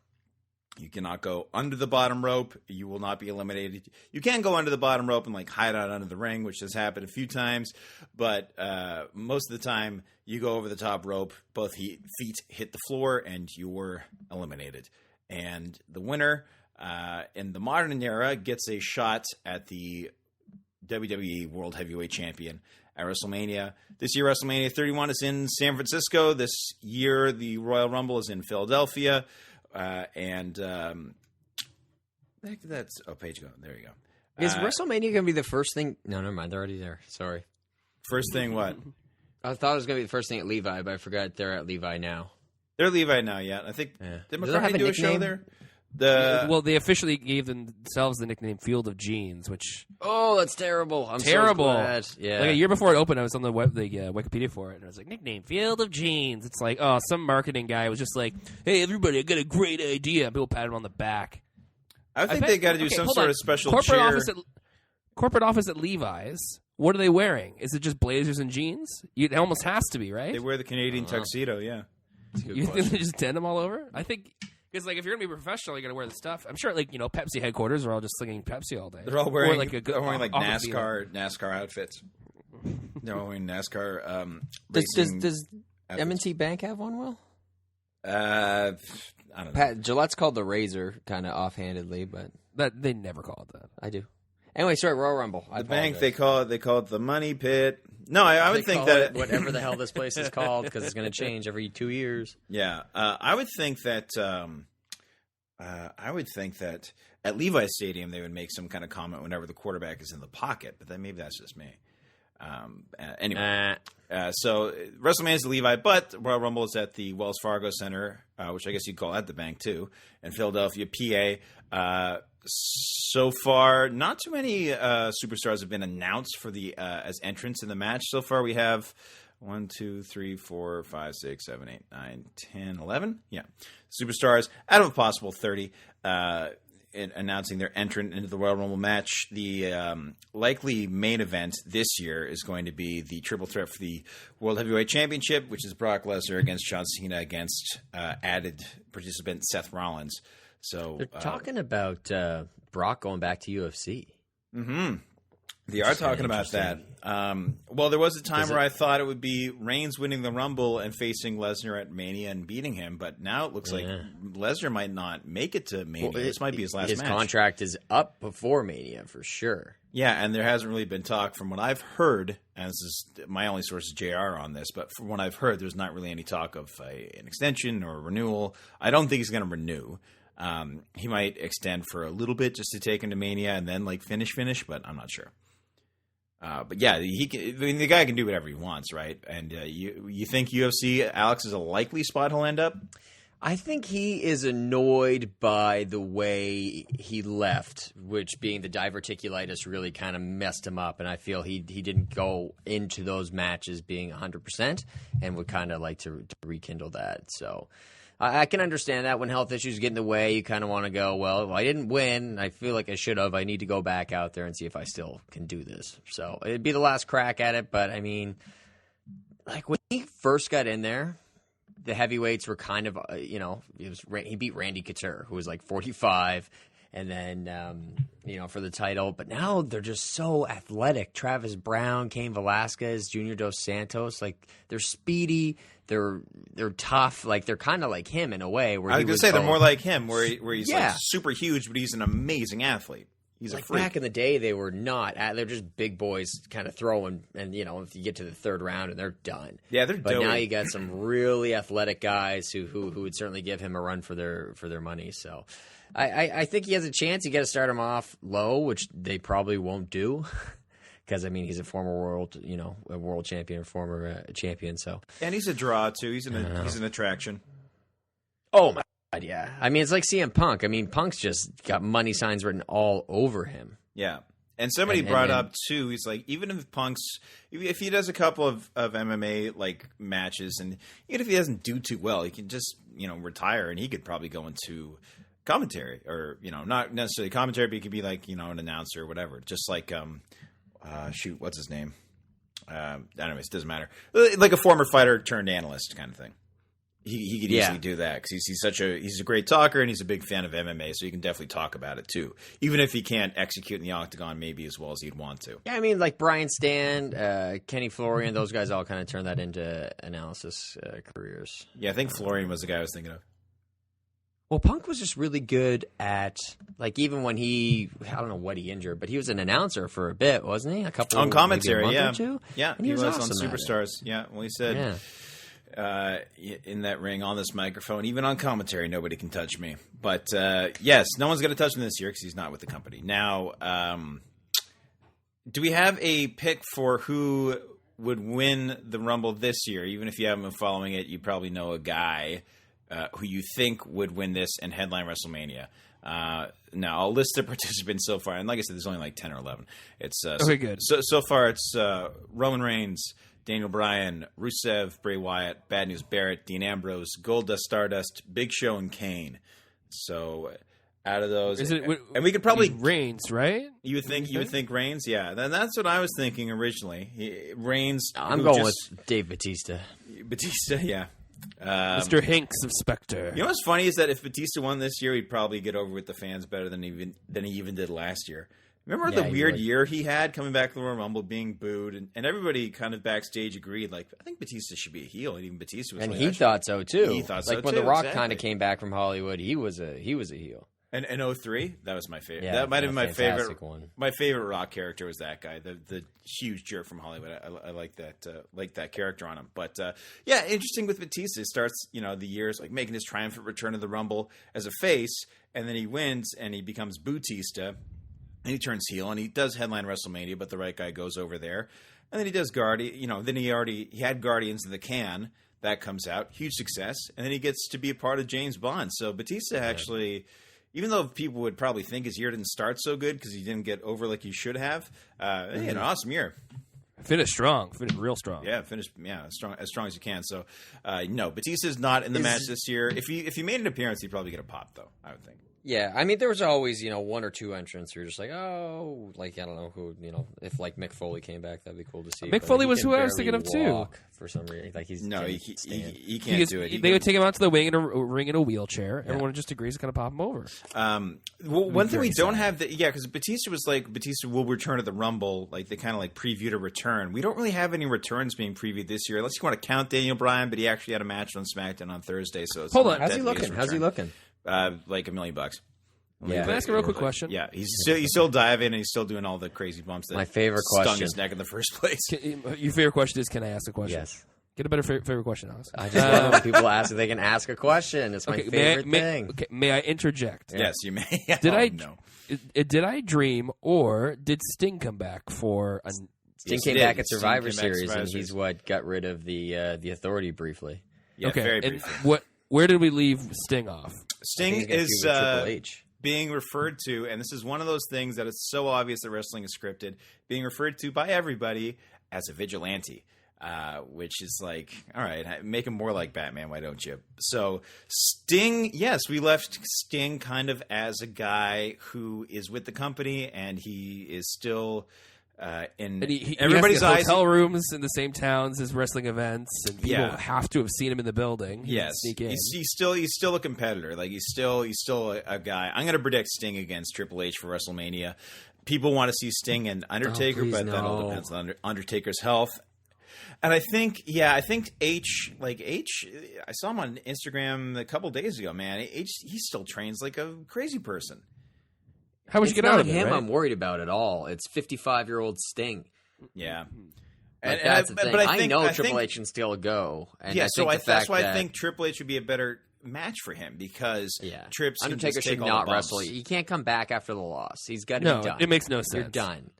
You cannot go under the bottom rope. You will not be eliminated. You can go under the bottom rope and hide out under the ring, which has happened a few times. But most of the time, you go over the top rope, both feet hit the floor, and you were eliminated. And the winner in the modern era gets a shot at the WWE World Heavyweight Champion at WrestleMania. This year, WrestleMania 31 is in San Francisco. This year, the Royal Rumble is in Philadelphia. Page go. There you go. Is WrestleMania going to be the first thing? No, never mind. They're already there. Sorry. First thing what? I thought it was going to be the first thing at Levi, but I forgot they're at Levi now. They're at Levi now, yeah. I think did McCartney do a show there? Well, they officially gave themselves the nickname Field of Jeans, which that's terrible. I'm terrible. So glad. Yeah, a year before it opened, I was on the Wikipedia for it, and I was like, nickname Field of Jeans. It's like, some marketing guy was just like, hey, everybody, I got a great idea. And people pat him on the back. I think they got to do some sort of special corporate office at Levi's. What are they wearing? Is it just blazers and jeans? It almost has to be, right? They wear the Canadian tuxedo, yeah. You think they just denim all over? I think. Because, if you're going to be professional, you're going to wear the stuff. I'm sure, Pepsi headquarters are all just slinging Pepsi all day. They're all wearing, NASCAR outfits. They're all wearing NASCAR Does M&T Bank have one, Will? I don't know. Gillette's called the Razor, kind of offhandedly, but... They never call it that. I do. Anyway, sorry, Royal Rumble. The bank, they call it the Money Pit. No, I would think that whatever the hell this place is called, because it's going to change every 2 years. Yeah, I would think that at Levi's Stadium they would make some kind of comment whenever the quarterback is in the pocket, but then maybe that's just me. Anyway, so WrestleMania is at Levi, but Royal Rumble is at the Wells Fargo Center, which I guess you'd call at the bank too, in Philadelphia, PA. So far, not too many superstars have been announced for the as entrants in the match. So far, we have 1, 2, 3, 4, 5, 6, 7, 8, 9, 10, 11. Yeah, superstars out of a possible 30 announcing their entrant into the Royal Rumble match. The likely main event this year is going to be the triple threat for the World Heavyweight Championship, which is Brock Lesnar against John Cena against added participant Seth Rollins. So they're talking about Brock going back to UFC. Mm-hmm. They are talking about that. Well, there was a time where I thought it would be Reigns winning the Rumble and facing Lesnar at Mania and beating him, but now it looks like Lesnar might not make it to Mania. This might be his last match. His contract is up before Mania for sure. Yeah, and there hasn't really been talk from what I've heard, and this is my only source is JR on this, but from what I've heard, there's not really any talk of an extension or a renewal. I don't think he's going to renew. He might extend for a little bit just to take him to Mania and then finish, but I'm not sure. But yeah, the guy can do whatever he wants, right? And you think UFC, Alex, is a likely spot he'll end up? I think he is annoyed by the way he left, which being the diverticulitis really kind of messed him up. And I feel he didn't go into those matches being 100% and would kind of like to rekindle that. So I can understand that when health issues get in the way, you kind of want to go, well, if I didn't win, I feel like I should have. I need to go back out there and see if I still can do this. So it'd be the last crack at it. But, I mean, when he first got in there, the heavyweights were kind of, he beat Randy Couture, who was 45. and then for the title. But now they're just so athletic. Travis Brown, Cain Velasquez, Junior Dos Santos, like they're speedy. They're tough. Like they're kind of like him in a way. Where I was going to say they're more like him, where he's Yeah. like super huge, but he's an amazing athlete. He's like a freak. back in the day, they were not. They're just big boys, kind of throwing, and if you get to the third round, and they're done. Yeah, they're. But doughy. now you got some really athletic guys who would certainly give him a run for their money. So, I think he has a chance. You got to start him off low, which they probably won't do, because I mean he's a former world champion, former champion. So, and he's a draw too. He's an attraction. Oh my. Yeah, I mean it's like CM Punk. I mean Punk's just got money signs written all over him. Yeah, and somebody brought up too. He's like, even if he does a couple of MMA like matches, and even if he doesn't do too well, he can just retire, and he could probably go into commentary, or not necessarily commentary, but he could be like an announcer or whatever. Just like what's his name? Anyways, it doesn't matter. Like a former fighter turned analyst kind of thing. He could easily do that because he's a great talker, and he's a big fan of MMA, so he can definitely talk about it too. Even if he can't execute in the octagon maybe as well as he'd want to. Yeah, I mean like Brian Stand, Kenny Florian, those guys all kind of turned that into analysis careers. Yeah, I think Florian was the guy I was thinking of. Well, Punk was just really good at like even when I don't know what he injured, but he was an announcer for a bit, wasn't he? A couple on commentary, maybe a yeah, month or two? yeah, and he was awesome on Superstars. Yeah, well, he said. Yeah. In that ring on this microphone, even on commentary, nobody can touch me. But yes, no one's going to touch him this year because he's not with the company. Now, do we have a pick for who would win the Rumble this year? Even if you haven't been following it, you probably know a guy who you think would win this and headline WrestleMania. Now, I'll list the participants so far. And like I said, there's only like 10 or 11. It's okay, good. So far, it's Roman Reigns, Daniel Bryan, Rusev, Bray Wyatt, Bad News Barrett, Dean Ambrose, Goldust, Stardust, Big Show, and Kane. So out of those, and we could probably Reigns, right? You would think Reigns, yeah. Then that's what I was thinking originally. Reigns. I'm going with Dave Bautista. Batista, yeah. Mr. Hinks of Spectre. You know what's funny is that if Batista won this year, he'd probably get over with the fans better than he even did last year. Remember the weird year he had coming back to the Royal Rumble, being booed, and everybody kind of backstage agreed, like, I think Batista should be a heel, and even Batista was and like, he thought so too. He thought so like when too, The Rock exactly. kind of came back from Hollywood, he was a heel. And in 03, that was my favorite. Yeah, that might have been my favorite one. My favorite Rock character was that guy, the huge jerk from Hollywood. I like that character on him. But yeah, interesting with Batista. It starts the years like making his triumphant return to the Rumble as a face, and then he wins and he becomes Bautista. And he turns heel, and he does headline WrestleMania, but the right guy goes over there. And then he does then he had Guardians of the Can. That comes out. Huge success. And then he gets to be a part of James Bond. So Batista actually, even though people would probably think his year didn't start so good because he didn't get over like he should have, he had an awesome year. Finished strong. Finished real strong. Yeah, as strong as you can. So, no, Batista's not in the match this year. If he made an appearance, he'd probably get a pop, though, I would think. Yeah, I mean, there was always, one or two entrants who were just like, oh, like, I don't know who, if, like, Mick Foley came back, that'd be cool to see. Mick Foley was who I was thinking of, too. For some reason. Like, he can't do it. They would take him out to the ring in a wheelchair. Yeah. Everyone just agrees to kind of pop him over. One thing we don't have, because Batista was like, Batista will return to the Rumble. Like, they kind of, like, previewed a return. We don't really have any returns being previewed this year, unless you want to count Daniel Bryan, but he actually had a match on SmackDown on Thursday. So it's Hold on. How's he looking? Like $1 million. Yeah. Can I ask a real quick question? Yeah, he's still diving, and he's still doing all the crazy bumps that my favorite stung question. his neck in the first place. Your favorite question is, can I ask a question? Yes. Get a better favorite question, Alex. I just love when people ask if they can ask a question. It's my favorite thing. May I interject? Yes, you may. Did I dream, or did Sting come back for a... Sting came back at Survivor Series, and he's what got rid of the Authority briefly. Yeah, okay. Very briefly. Where did we leave Sting off? Sting is Triple H. Being referred to, and this is one of those things that it's so obvious that wrestling is scripted, being referred to by everybody as a vigilante, which is like, all right, make him more like Batman, why don't you? So Sting, yes, we left Sting kind of as a guy who is with the company, and he is still in he everybody's has to get eyes. hotel rooms in the same towns as wrestling events, and people have to have seen him in the building. Yes, he's still a competitor. Like he's still a guy. I'm going to predict Sting against Triple H for WrestleMania. People want to see Sting and Undertaker, but that all depends on Undertaker's health. And I think H, I saw him on Instagram a couple days ago, man. H, he still trains like a crazy person. How would you get out of him? Right? I'm worried about at all. It's 55-year-old Sting. Yeah. Like, that's the thing. But I know Triple H can still go. And yeah, that's why I think Triple H would be a better match for him because Trips Undertaker should not wrestle. He can't come back after the loss. He's got to be done. It makes no sense. You're done.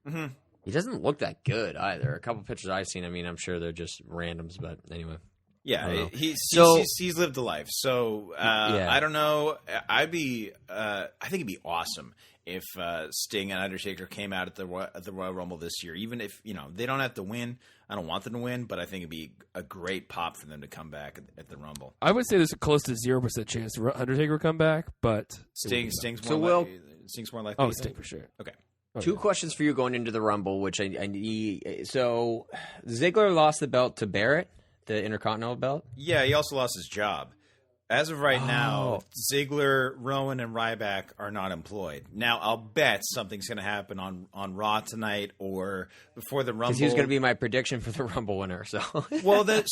Mm-hmm. He doesn't look that good either. A couple pictures I've seen, I mean, I'm sure they're just randoms, but anyway. Yeah, he's lived the life. So I don't know. I think it'd be awesome if Sting and Undertaker came out at the Royal Rumble this year. Even if they don't have to win, I don't want them to win, but I think it'd be a great pop for them to come back at the Rumble. I would say there's a close to 0% chance Undertaker will come back, but Sting's more likely. Oh, Sting for sure. Okay. Two questions for you going into the Rumble, which I need. So Ziggler lost the belt to Barrett, the Intercontinental belt. Yeah, he also lost his job. As of right now, Ziggler, Rowan, and Ryback are not employed. Now, I'll bet something's going to happen on Raw tonight or before the Rumble. Because he was going to be my prediction for the Rumble winner. So, well, then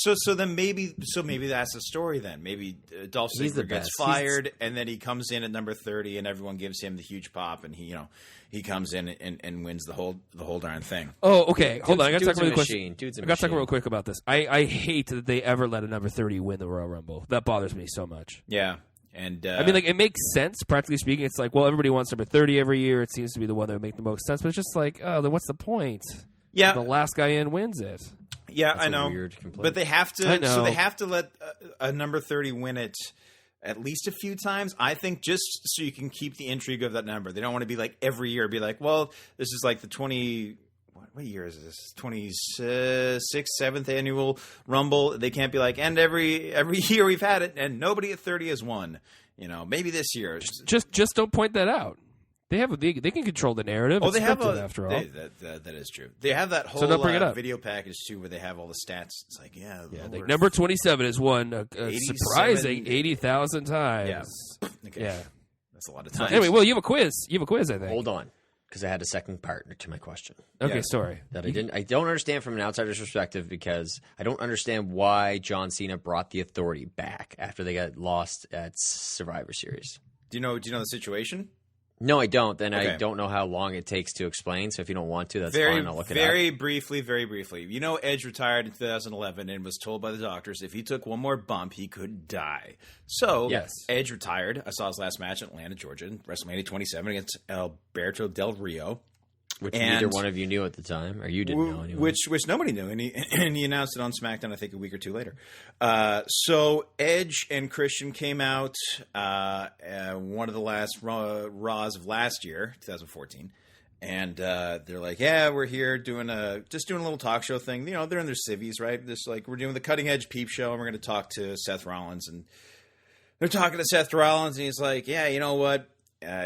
maybe that's the story. Then maybe Dolph Ziggler gets fired, and then he comes in at number 30, and everyone gives him the huge pop, and he comes in and wins the whole darn thing. Oh, okay. Hold on. I got to talk real quick. I got to talk real quick about this. I hate that they ever let a number 30 win the Royal Rumble. That bothers me so much. Yeah. And I mean, like, it makes sense, practically speaking. It's like, well, everybody wants number 30 every year. It seems to be the one that would make the most sense. But it's just like, oh, then what's the point? Yeah. The last guy in wins it. Yeah, I know. But they have to. So they have to let a number 30 win it at least a few times, I think, just so you can keep the intrigue of that number. They don't want to be like every year be like, well, this is like the 20 what year is this? 26th, 7th annual Rumble. They can't be like, and every year we've had it and nobody at 30 has won. Maybe this year. Just don't point that out. They can control the narrative. Oh, they have after all. That is true. They have that whole video package too, where they have all the stats. It's like, like number 27 has won a surprising 80,000 times. Yeah, okay. Yeah, that's a lot of times. Anyway, well, you have a quiz. I think. Hold on, because I had a second part to my question. Okay, sorry. I don't understand from an outsider's perspective, because I don't understand why John Cena brought the Authority back after they got lost at Survivor Series. Do you know the situation? No, I don't. Then I don't know how long it takes to explain. So if you don't want to, that's fine. I'll look it up. Very briefly. Edge retired in 2011 and was told by the doctors if he took one more bump, he could die. So Edge retired. I saw his last match in Atlanta, Georgia, in WrestleMania 27 against Alberto Del Rio. Which neither one of you knew at the time, or you didn't know anyway. Which nobody knew, and he announced it on SmackDown, I think, a week or two later. So Edge and Christian came out one of the last Raws of last year, 2014, and they're like, "Yeah, we're here doing a little talk show thing." They're in their civvies, right? This like we're doing the Cutting Edge Peep Show, and we're going to talk to Seth Rollins, and they're talking to Seth Rollins, and he's like, "Yeah, you know what?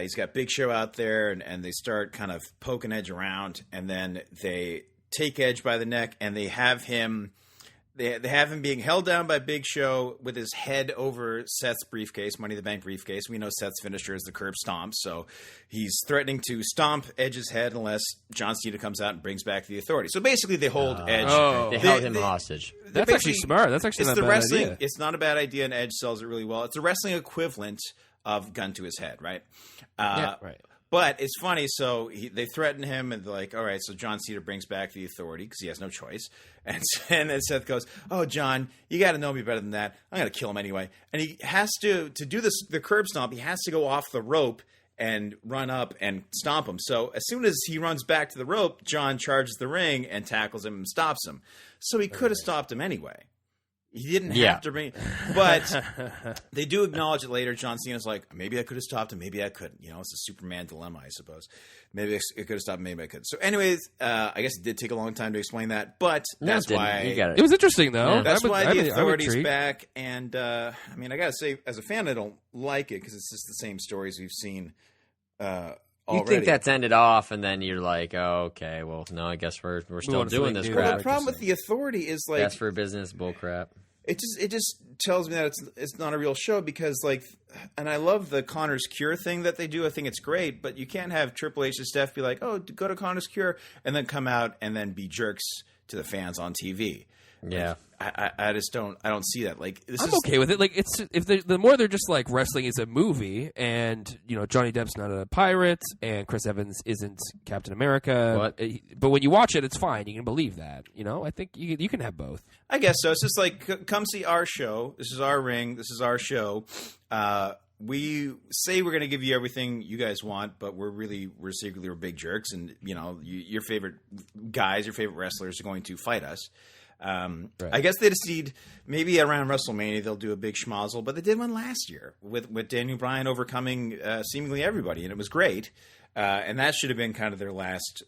He's got Big Show out there," and they start kind of poking Edge around, and then they take Edge by the neck, and they have him being held down by Big Show with his head over Seth's briefcase, Money in the Bank briefcase. We know Seth's finisher is the curb stomp, so he's threatening to stomp Edge's head unless John Cena comes out and brings back the Authority. So basically, they hold Edge. They held him hostage. That's actually smart. That's actually not a bad idea. It's not a bad idea, and Edge sells it really well. It's a wrestling equivalent of gun to his head, right? Right. But it's funny. So they threaten him, and they're like, "All right." So John Cena brings back the Authority because he has no choice. And then Seth goes, "Oh, John, you got to know me better than that. I'm going to kill him anyway." And he has to do this, the curb stomp. He has to go off the rope and run up and stomp him. So as soon as he runs back to the rope, John charges the ring and tackles him and stops him. So he could have stopped him anyway. He didn't have to bring, but they do acknowledge it later. John Cena's like, maybe I could have stopped him, maybe I couldn't. It's a Superman dilemma, I suppose. Maybe it could have stopped him, maybe I could. So, anyways, I guess it did take a long time to explain that, but that's why it was interesting, though. Yeah. That's why the Authority's back. And I mean, I gotta say, as a fan, I don't like it because it's just the same stories we've seen You think that's ended off, and then you're like, oh, okay, well, no, I guess we're still doing this crap. Well, the problem with the Authority is like that's for business bull crap. It just tells me that it's not a real show because like, and I love the Connor's Cure thing that they do. I think it's great, but you can't have Triple H and Steph be like, oh, go to Connor's Cure, and then come out and then be jerks to the fans on TV. Yeah. I just don't see that. Like, I'm okay with it. Like, it's if the more they're just like wrestling is a movie, and Johnny Depp's not a pirate, and Chris Evans isn't Captain America. But when you watch it, it's fine. You can believe that. I think you can have both. I guess so. It's just like, come see our show. This is our ring. This is our show. We say we're going to give you everything you guys want, but we're secretly big jerks, and your favorite guys, your favorite wrestlers are going to fight us. Right. I guess they decide maybe around WrestleMania they'll do a big schmozzle, but they did one last year with Daniel Bryan overcoming seemingly everybody, and it was great. And that should have been kind of their last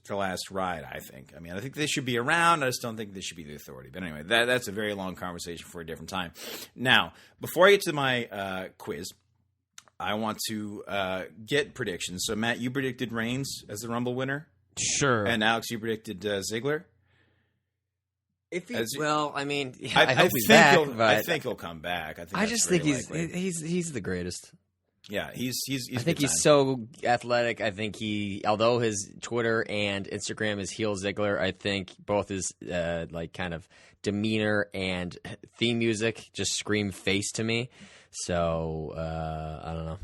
ride, I think. I mean, I think they should be around. I just don't think they should be the Authority. But anyway, that's a very long conversation for a different time. Now, before I get to my quiz, I want to get predictions. So, Matt, you predicted Reigns as the Rumble winner? Sure. And Alex, you predicted Ziggler? I mean, I hope he's back. I think he'll come back. I just think he's the greatest. Yeah, he's I think he's so athletic. I think although his Twitter and Instagram is heel Ziggler, I think both his kind of demeanor and theme music just scream face to me. So I don't know.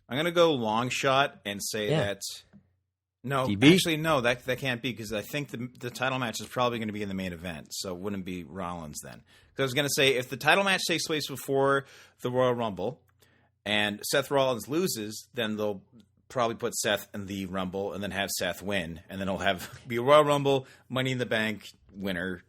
I'm gonna go long shot and say that. No, DB? Actually, no, that can't be because I think the title match is probably going to be in the main event, so it wouldn't be Rollins then. Because I was going to say, if the title match takes place before the Royal Rumble and Seth Rollins loses, then they'll probably put Seth in the Rumble and then have Seth win, and then it'll be a Royal Rumble, Money in the Bank winner.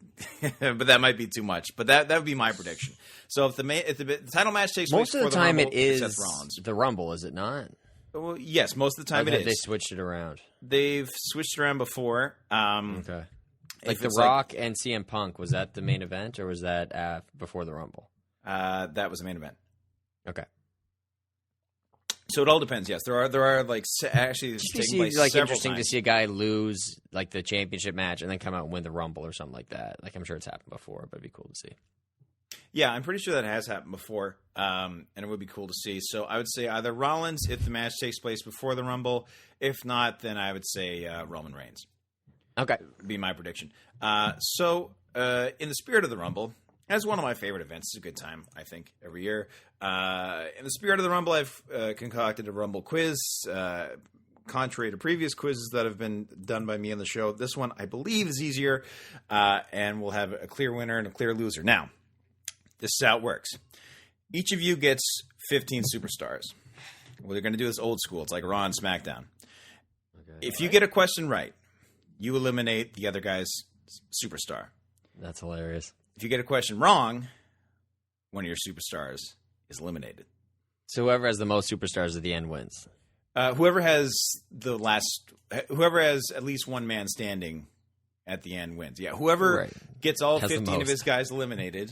But that might be too much. But that would be my prediction. So if the title match takes place before the Rumble, most of the time it is Seth Rollins. The Rumble, is it not? Well, yes, most of the time it is. They switched it around. They've switched around before. Okay. Like The Rock and CM Punk, was that the main event or was that before the Rumble? That was the main event. Okay. So it all depends. Yes, there are like actually it's taking place like several interesting times. to see a guy lose like the championship match and then come out and win the Rumble or something like that. Like I'm sure it's happened before, but it'd be cool to see. Yeah, I'm pretty sure that has happened before, and it would be cool to see. So I would say either Rollins if the match takes place before the Rumble. If not, then I would say Roman Reigns. Okay. Would be my prediction. So in the spirit of the Rumble, that's one of my favorite events. It's a good time, I think, every year. In the spirit of the Rumble, I've concocted a Rumble quiz. Contrary to previous quizzes that have been done by me on the show, this one, I believe, is easier, and we'll have a clear winner and a clear loser. Now, this is how it works. Each of you gets 15 superstars. Well, they're going to do this old school. It's like Raw and SmackDown. Okay, if you get a question right, you eliminate the other guy's superstar. That's hilarious. If you get a question wrong, one of your superstars is eliminated. So whoever has the most superstars at the end wins. Whoever has at least one man standing at the end wins. Yeah, whoever gets all 15 of his guys eliminated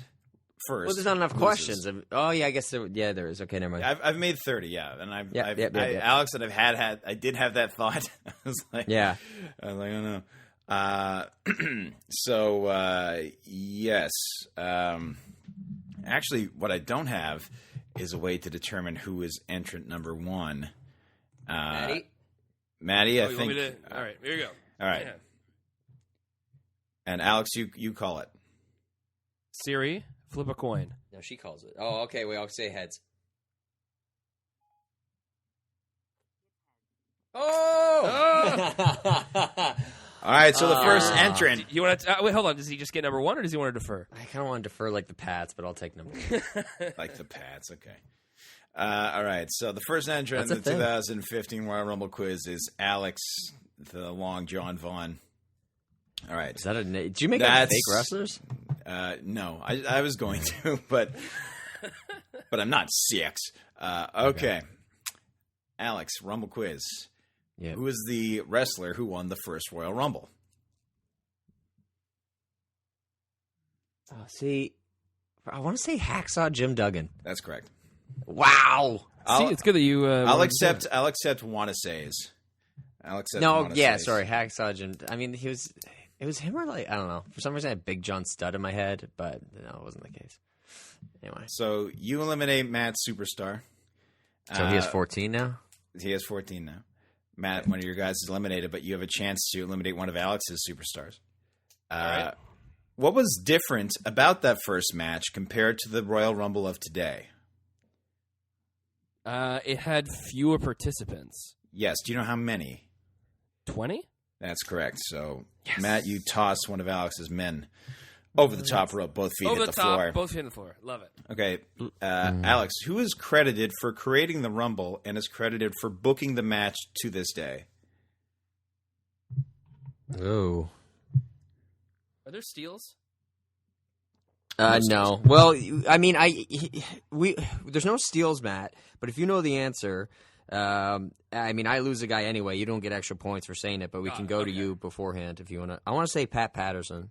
first. Well, there's not enough questions. Oh, yeah, I guess there is. Okay, never mind. I've made 30, yeah, and I've Alex, and I did have that thought. I was like, oh no. So yes, actually, what I don't have is a way to determine who is entrant number one. Maddie, I think. All right, here you go. All right, and Alex, you call it. Siri, flip a coin. No, she calls it. Oh, okay. Wait, I'll say heads. Oh! All right, so the first entrant. You want to wait? Hold on. Does he just get number one, or does he want to defer? I kind of want to defer like the Pats, but I'll take number one. Like the Pats, okay. All right, so the first entrant in the 2015 Royal Rumble quiz is Alex, the Long John Vaughan. All right. Is that did you make up fake wrestlers? No, I was going to, but I'm not 6. Okay. Alex, Rumble quiz. Yeah. Who is the wrestler who won the first Royal Rumble? See, I want to say Hacksaw Jim Duggan. That's correct. Wow. See, it's good that you. I'll accept want to says. Alex said No, yeah, sorry, Hacksaw Jim. I mean, it was him or like, I don't know. For some reason, I had Big John Studd in my head, but no, it wasn't the case. Anyway. So you eliminate Matt's superstar. So he has 14 now? He has 14 now. Matt, one of your guys is eliminated, but you have a chance to eliminate one of Alex's superstars. All right. What was different about that first match compared to the Royal Rumble of today? It had fewer participants. Yes. Do you know how many? 20? That's correct. So, Matt, you toss one of Alex's men over the top rope, both feet Over hit the the top, floor. both feet on the floor. Love it. Okay. Alex, who is credited for creating the Rumble and is credited for booking the match to this day? Oh. Are there steals? No. Well, I mean, there's no steals, Matt. But if you know the answer, I mean, I lose a guy anyway. You don't get extra points for saying it, but we can go to you beforehand if you want to. I want to say Pat Patterson.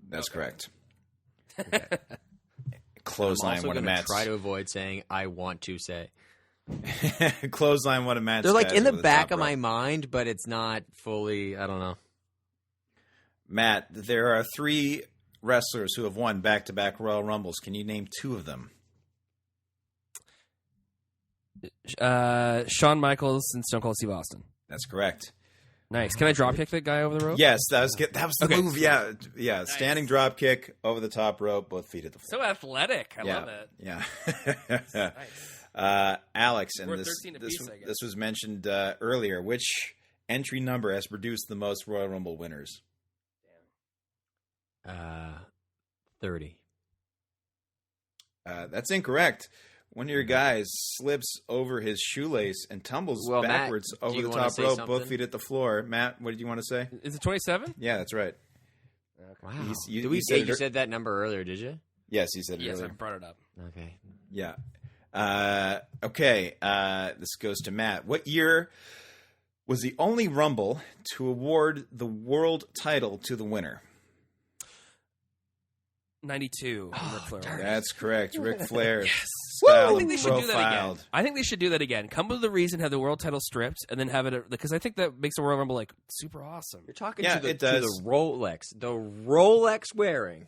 That's correct. Okay. Clothesline, I'm also one of going to Matt's. try to avoid saying I want to say. Clothesline, one of Matt's. They're like guys in the over back top of my rope. mind, but it's not fully. I don't know. Matt, there are 3 wrestlers who have won back-to-back Royal Rumbles. Can you name 2 of them? Shawn Michaels and Stone Cold Steve Austin. That's correct. Nice. Can I drop kick that guy over the rope? Yes, that was the Okay. move. Yeah. Nice. Standing drop kick over the top rope, both feet at the floor. So athletic. I love it. Yeah. Nice. Alex, and We're this 13 apiece, I guess. this was mentioned earlier. Which entry number has produced the most Royal Rumble winners? 30. That's incorrect. One of your guys slips over his shoelace and tumbles Well, Matt, backwards do over you the wanna top say rope, something? both feet at the floor. Matt, what did you want to say? Is it 27? Yeah, that's right. Wow. You Did we said say it you said that number earlier? Did you? Yes, you said it Yes, I earlier. brought it up. Okay. Yeah. Okay. This goes to Matt. What year was the only Rumble to award the world title to the winner? 92. Ric Flair. darn it. That's correct. Ric Flair. Yes. Styled I think they and should do that again. profiled. I think they should do that again. Come with the reason, have the world title stripped, and then have it because I think that makes the Royal Rumble like super awesome. You're talking Yeah, to, the, it to does. the Rolex. The Rolex wearing.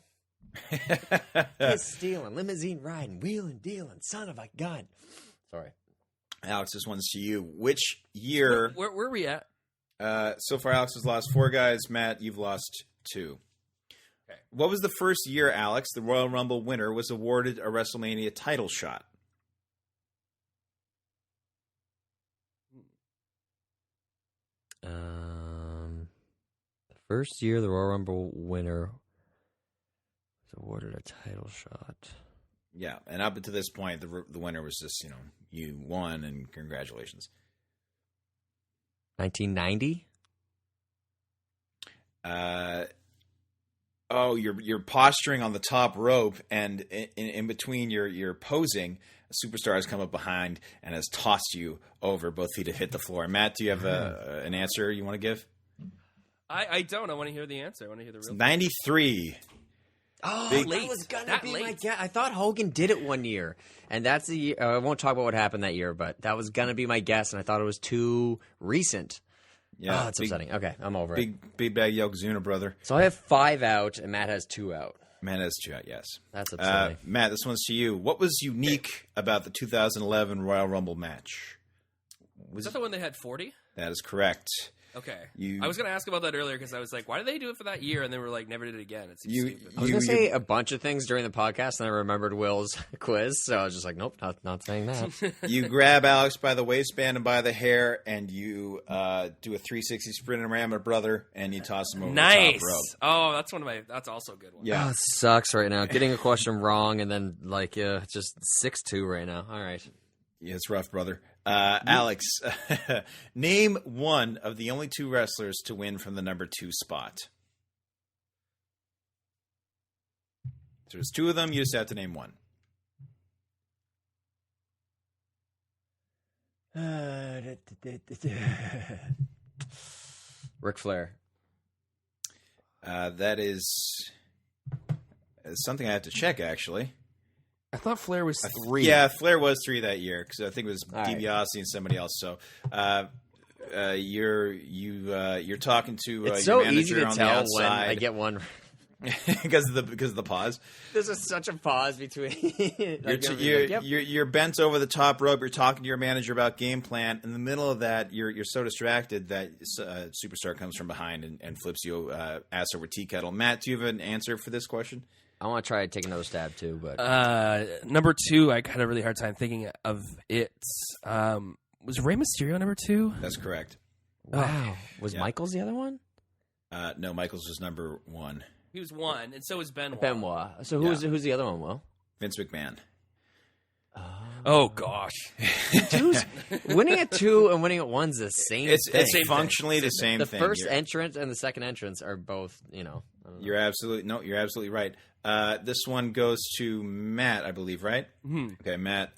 He's stealing, limousine riding, wheeling, dealing, son of a gun. Sorry. Alex, this one's to you. Which year? Where are we at? So far, Alex has lost 4 guys. Matt, you've lost 2. Okay. What was the first year, Alex, the Royal Rumble winner was awarded a WrestleMania title shot? The first year the Royal Rumble winner was awarded a title shot. Yeah, and up to this point, the winner was just, you won and congratulations. 1990? You're posturing on the top rope, and in between your posing, a superstar has come up behind and has tossed you over. Both feet have hit the floor. Matt, do you have an answer you want to give? I don't. I want to hear the answer. I want to hear the real. 93. Oh, Big- that was gonna That be late. my guess. I thought Hogan did it one year, and that's the year. I won't talk about what happened that year, but that was gonna be my guess, and I thought it was too recent. Yeah, Oh, it's upsetting. Okay, I'm over it. Big bag Yokozuna, brother. So I have 5 out, and Matt has 2 out. Matt has 2 out, yes. That's upsetting. Matt, this one's to you. What was unique about the 2011 Royal Rumble match? Was that the one they had 40? That is correct. Okay. You- I was going to ask about that earlier because I was like, why did they do it for that year? And they were like, never did it again. It seems stupid. I was going to say a bunch of things during the podcast, and I remembered Will's quiz, so I was just like, nope, not saying that. You grab Alex by the waistband and by the hair, and you do a 360 sprint around my brother, and you toss him over Nice. the top rope. Oh, that's also a good one. Yeah. Oh, it sucks right now. Getting a question wrong, and then, just 6-2 right now. All right. Yeah, it's rough, brother. Alex, name one of the only 2 wrestlers to win from the number 2 spot. So there's 2 of them. You just have to name one. Ric Flair. That is something I have to check, actually. I thought Flair was 3. Yeah, Flair was 3 that year because I think it was All right. DiBiase and somebody else. So you're talking to It's your so easy manager to on the tell when outside I get one. because of the pause. There's such a pause between. You're bent over the top rope. You're talking to your manager about game plan. In the middle of that, you're so distracted that superstar comes from behind and flips you ass over tea kettle. Matt, do you have an answer for this question? I want to try to take another stab too, but number 2, I had a really hard time thinking of it. Was Rey Mysterio number 2? That's correct. wow, was Michaels the other one? No, Michaels was number 1. He was 1, and so was Benoit. Benoit. So who's the other one? Will Vince McMahon. Oh gosh, winning at 2 and winning at 1's the same. It's thing. functionally the same The thing. first entrance and the second entrance are both, You're absolutely right. This one goes to Matt, I believe, right? Mm-hmm. Okay, Matt.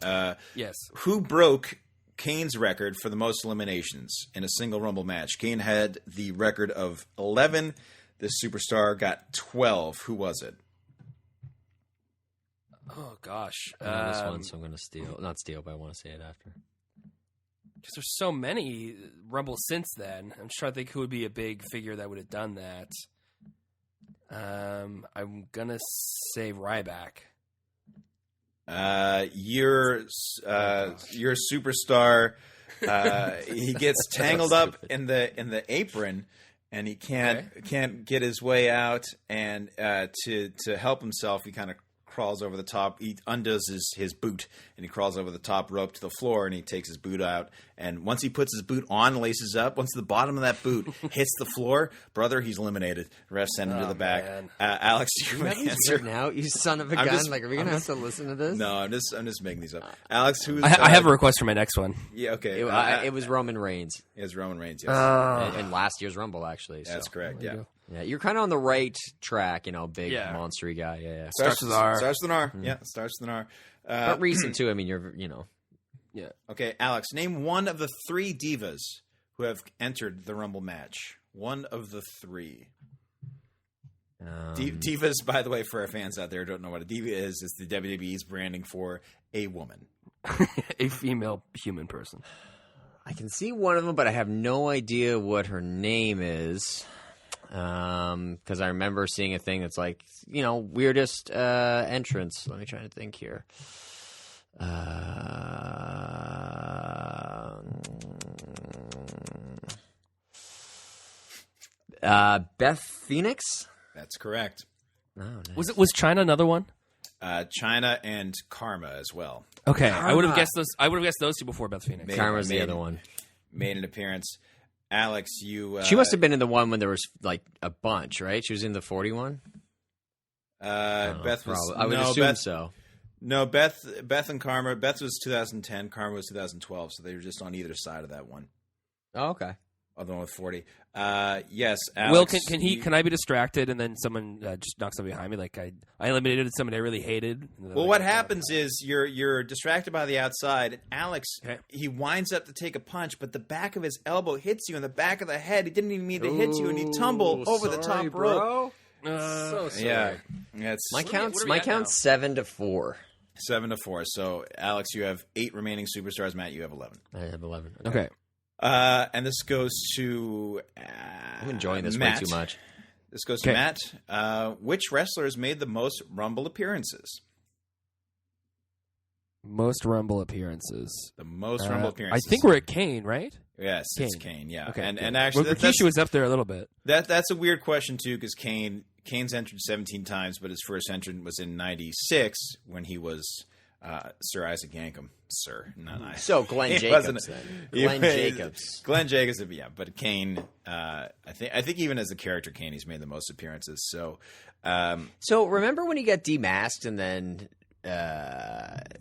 yes. Who broke Kane's record for the most eliminations in a single Rumble match? Kane had the record of 11. This superstar got 12. Who was it? Oh gosh, I know this one, so I'm going to not steal, but I want to say it after. because there's so many Rumble since then. I'm just trying to think who would be a big figure that would have done that. I'm gonna say Ryback. Your superstar. He gets tangled up in the apron, and he can't get his way out. And to help himself, he kind of crawls over the top. He undoes his boot, and he crawls over the top rope to the floor, and he takes his boot out. And once he puts his boot on, laces up, once the bottom of that boot hits the floor, brother, he's eliminated. Refs send him to the back. Alex, do you have an answer? Now, you son of a gun! Are we gonna have to listen to this? No, I'm just making these up. Alex, who's? I have a request for my next one. Yeah, okay. It was Roman Reigns. It was Roman Reigns. Yes, in last year's Rumble, actually. So. that's correct. Yeah. Yeah, you're kind of on the right track, big monstery guy. Yeah. Starts with R. Mm-hmm. Yeah, starts with an R. But recent too. I mean, Yeah. Okay, Alex, name one of the 3 divas who have entered the Rumble match. One of the 3. Divas, by the way, for our fans out there who don't know what a diva is, it's the WWE's branding for a woman. A female human person. I can see one of them, but I have no idea what her name is. Because I remember seeing a thing that's like, weirdest entrance. Let me try to think here. Beth Phoenix? That's correct. Oh, nice. Was China another one? China and Karma as well. Okay, Karma. I would have guessed those. I would have guessed those 2 before Beth Phoenix. Karma's the other one. Made an appearance. Alex, you... she must have been in the one when there was, like, a bunch, right? She was in the 41? Beth was... I would assume so. No, Beth and Karma. Beth was 2010. Karma was 2012, so they were just on either side of that one. Oh, okay. Other one with 40. Yes, Alex. Will, can I be distracted and then someone just knocks somebody behind me? Like I eliminated someone I really hated. Well, what happens is you're distracted by the outside. And Alex, he winds up to take a punch, but the back of his elbow hits you in the back of the head. He didn't even mean to hit you, and he tumbled over the top rope. So sorry. Yeah. My count's 7-4. 7-4. So, Alex, you have 8 remaining superstars. Matt, you have 11. I have 11. Okay. And this goes to I'm enjoying this Matt. way too much. This goes to Matt. Which wrestlers made the most Rumble appearances? Most Rumble appearances. The most Rumble appearances. I think we're at Kane, right? Yes, it's Kane. Yeah. Okay. And actually, Rikishi was up there a little bit. That's a weird question too, because Kane's entered 17 times, but his first entrance was in '96 when he was Sir Isaac Yankem. Sir, not I. So Glenn Jacobs then. Glenn Jacobs, yeah. But Kane, I think even as a character, Kane, he's made the most appearances. So remember when he got demasked and then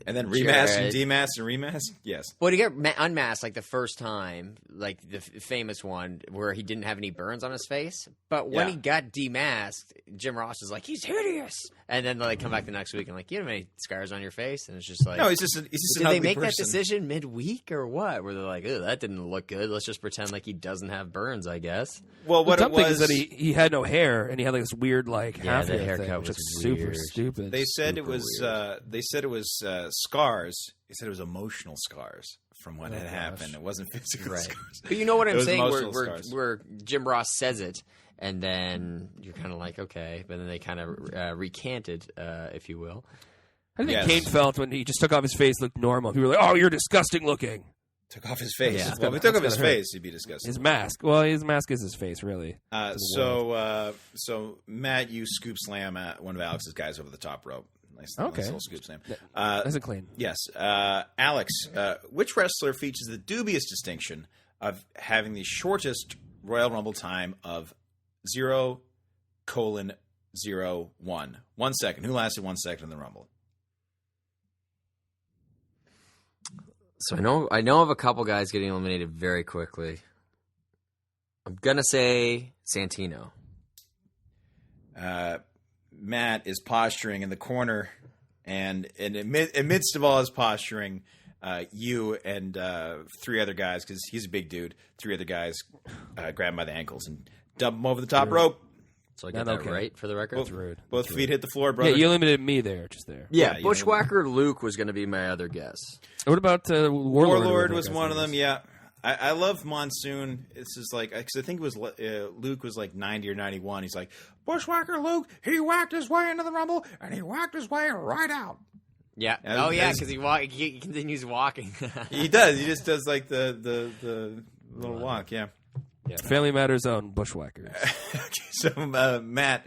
remasked and demasked and remasked? Yes. Well, he got unmasked like the first time, like the famous one where he didn't have any burns on his face. But when he got demasked, Jim Ross was like, "He's hideous," and then they come back the next week and like, "You don't have any scars on your face," and it's just like, no, he's just did they make that decision midweek or what? Where they're like, "Oh, that didn't look good. Let's just pretend like he doesn't have burns." I guess. Well, what the it dumb thing was is that he had no hair and he had like this weird half the haircut, haircut which was is super weird. stupid. They said it was scars. They said it was scars. They said it was emotional scars from what had happened. It wasn't physical Right. scars. But you know what It I'm was saying? emotional Where scars. where Jim Ross says it, and then you're kind of like, okay, but then they kind of recanted, if you will. How do you Yes. think Kane felt when he just took off his face, looked normal? People were like, "Oh, you're disgusting looking." Took off his face. Yeah. Well, if he took off his gotta hurt. face, he'd be disgusting. His mask. Well, his mask is his face, really. So Matt, you scoop slam one of Alex's guys over the top rope. Nice little scoop slam. That's a clean. Yes. Alex, which wrestler features the dubious distinction of having the shortest Royal Rumble time of 0:01? 1 second. Who lasted 1 second in the Rumble? So I know of a couple guys getting eliminated very quickly. I'm gonna say Santino. Matt is posturing in the corner, and amidst of all his posturing, you and 3 other guys, because he's a big dude, 3 other guys grab him by the ankles and dump him over the top rope. So I got Not that okay. right for the record. That's rude. Both feet hit the floor, brother. Yeah, you eliminated me there, just there. Yeah, you Bushwhacker Luke was going to be my other guess. What about Warlord was one of them. Yeah, I love Monsoon. This is like, because I think it was Luke was like 90 or 91. He's like, Bushwhacker Luke. He whacked his way into the Rumble and he whacked his way right out. Yeah. Yeah, Oh yeah, that's- because he continues walking. He does. He just does like the little walk. Yeah. Yeah, Family Matters own Bushwhackers. Okay, so Matt,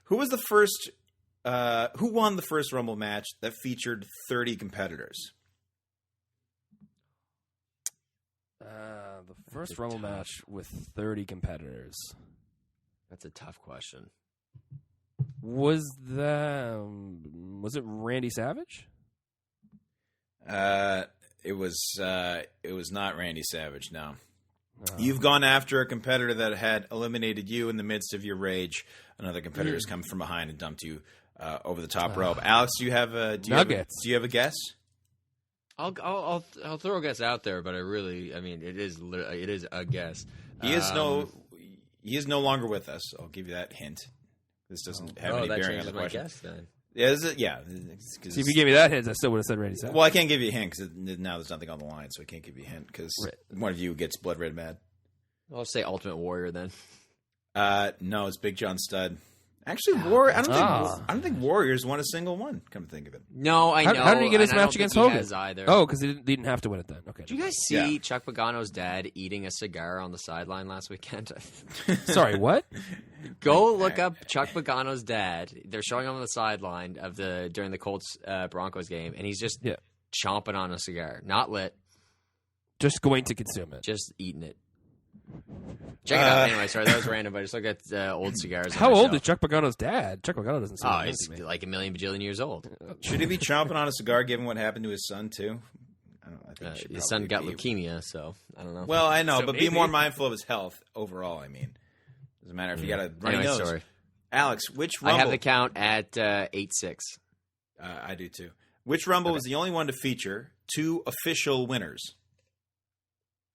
who was the first? Who won the first Rumble match that featured 30 competitors? The first Rumble match with 30 competitors. That's a tough question. Was it Randy Savage? It was not Randy Savage. No. You've gone after a competitor that had eliminated you in the midst of your rage. Another competitor's come from behind and dumped you over the top rope. Alex, do you have a Nuggets. do you have a guess? I'll throw a guess out there, but it is a guess. He is no longer with us. I'll give you that hint. This doesn't have any that bearing on the changes my question. guess then. Yeah, See, if you gave me that hint, I still would have said Randy Savage. well, I can't give you a hint because now there's nothing on the line, so I can't give you a hint because one of you gets blood red mad. I'll say Ultimate Warrior then. No, it's Big John Studd. Actually, Warrior. I don't think Warriors won a single one. Come to think of it. No, I know. How did he get his and I match don't against think he Hogan? has either. Oh, because he didn't have to win it then. Okay. Did you guys see Chuck Pagano's dad eating a cigar on the sideline last weekend? Sorry, what? Go look up Chuck Pagano's dad. They're showing him on the sideline during the Colts Broncos game, and he's just chomping on a cigar, not lit, Just going to consume it. just eating it. Check it out. Anyway, sorry, that was random, but I just look at old cigars. How on my old shelf. is Chuck Pagano's dad? Chuck Pagano doesn't seem Oh, old he's to me. like a million bajillion years old. Should he be chomping on a cigar given what happened to his son too? I don't know. I think he should His son got probably be- leukemia, so I don't know. Well, I know, So but be maybe. more mindful of his health overall. I mean, doesn't matter if you got a runny Anyway, nose. sorry. Alex, which I Rumble? have the count at 8-6. I do too. Which Rumble was the only one to feature 2 official winners?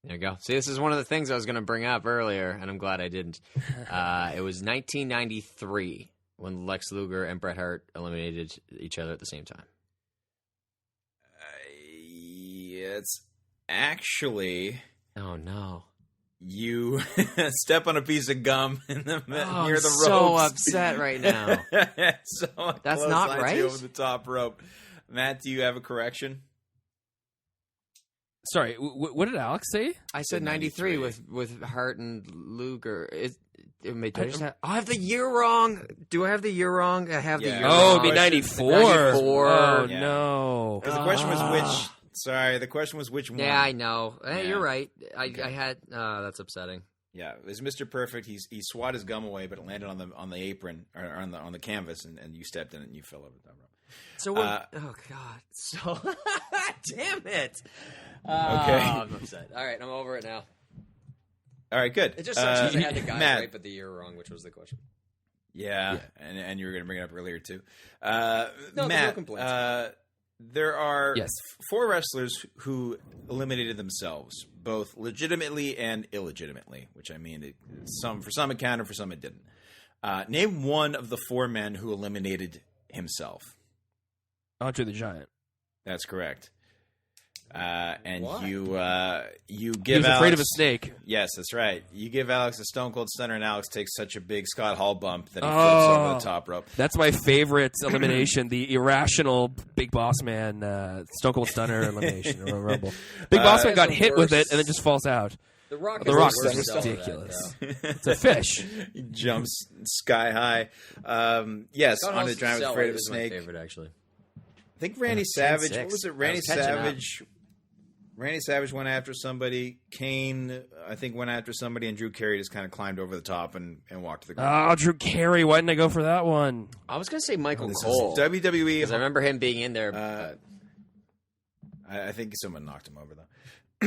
There you go. See, this is one of the things I was going to bring up earlier, and I'm glad I didn't. It was 1993 when Lex Luger and Bret Hart eliminated each other at the same time. It's actually Oh, no. you step on a piece of gum in the near I'm the ropes. so upset right now. So That's close not lines right? you over the top rope. Matt, do you have a correction? Sorry, what did Alex say? I said 93 with Hart and Luger. I have the year wrong. Do I have the year wrong? I have the Yeah. year Oh, wrong. it'd be 94. 94. Oh, Yeah. no. Because the question was which. Sorry, the question was which one. Yeah, I know. Hey, Yeah. you're right. I had. That's upsetting. Yeah, it was Mr. Perfect. He swat his gum away, but it landed on the apron or on the canvas, and you stepped in it and you fell over the top rope. So what? Oh God! So damn it! Okay. I'm upset. All right, I'm over it now. All right, good. It just sucks because I had the guys Matt. right, but the year wrong, which was the question. Yeah. And you were going to bring it up earlier too. No, no Matt, complaints. there are Yes. 4 wrestlers who eliminated themselves, both legitimately and illegitimately, which I mean, for some it counted, for some it didn't. Name one of the 4 men who eliminated himself. Andre the Giant. That's correct. And Why? you He give was Alex, afraid of a snake. Yes, that's right. You give Alex a Stone Cold Stunner, and Alex takes such a big Scott Hall bump that he flips over the top rope. That's my favorite elimination, the irrational Big Boss Man Stone Cold Stunner elimination or Rumble. Big Boss Man got hit with it and then just falls out. The Rock The is Rock's the worst just of ridiculous. that, It's a fish. He jumps sky high. Yes, though. Andre the Giant was afraid of a was my snake. favorite, actually. I think Randy Savage. 10-6. What was it? I Randy was catching up. Savage. Randy Savage went after somebody. Kane, I think, went after somebody, and Drew Carey just kind of climbed over the top and walked to the ground. Oh, Drew Carey. Why didn't I go for that one? I was going to say Michael This Cole. is WWE. Because I remember him being in there. I think someone knocked him over, though.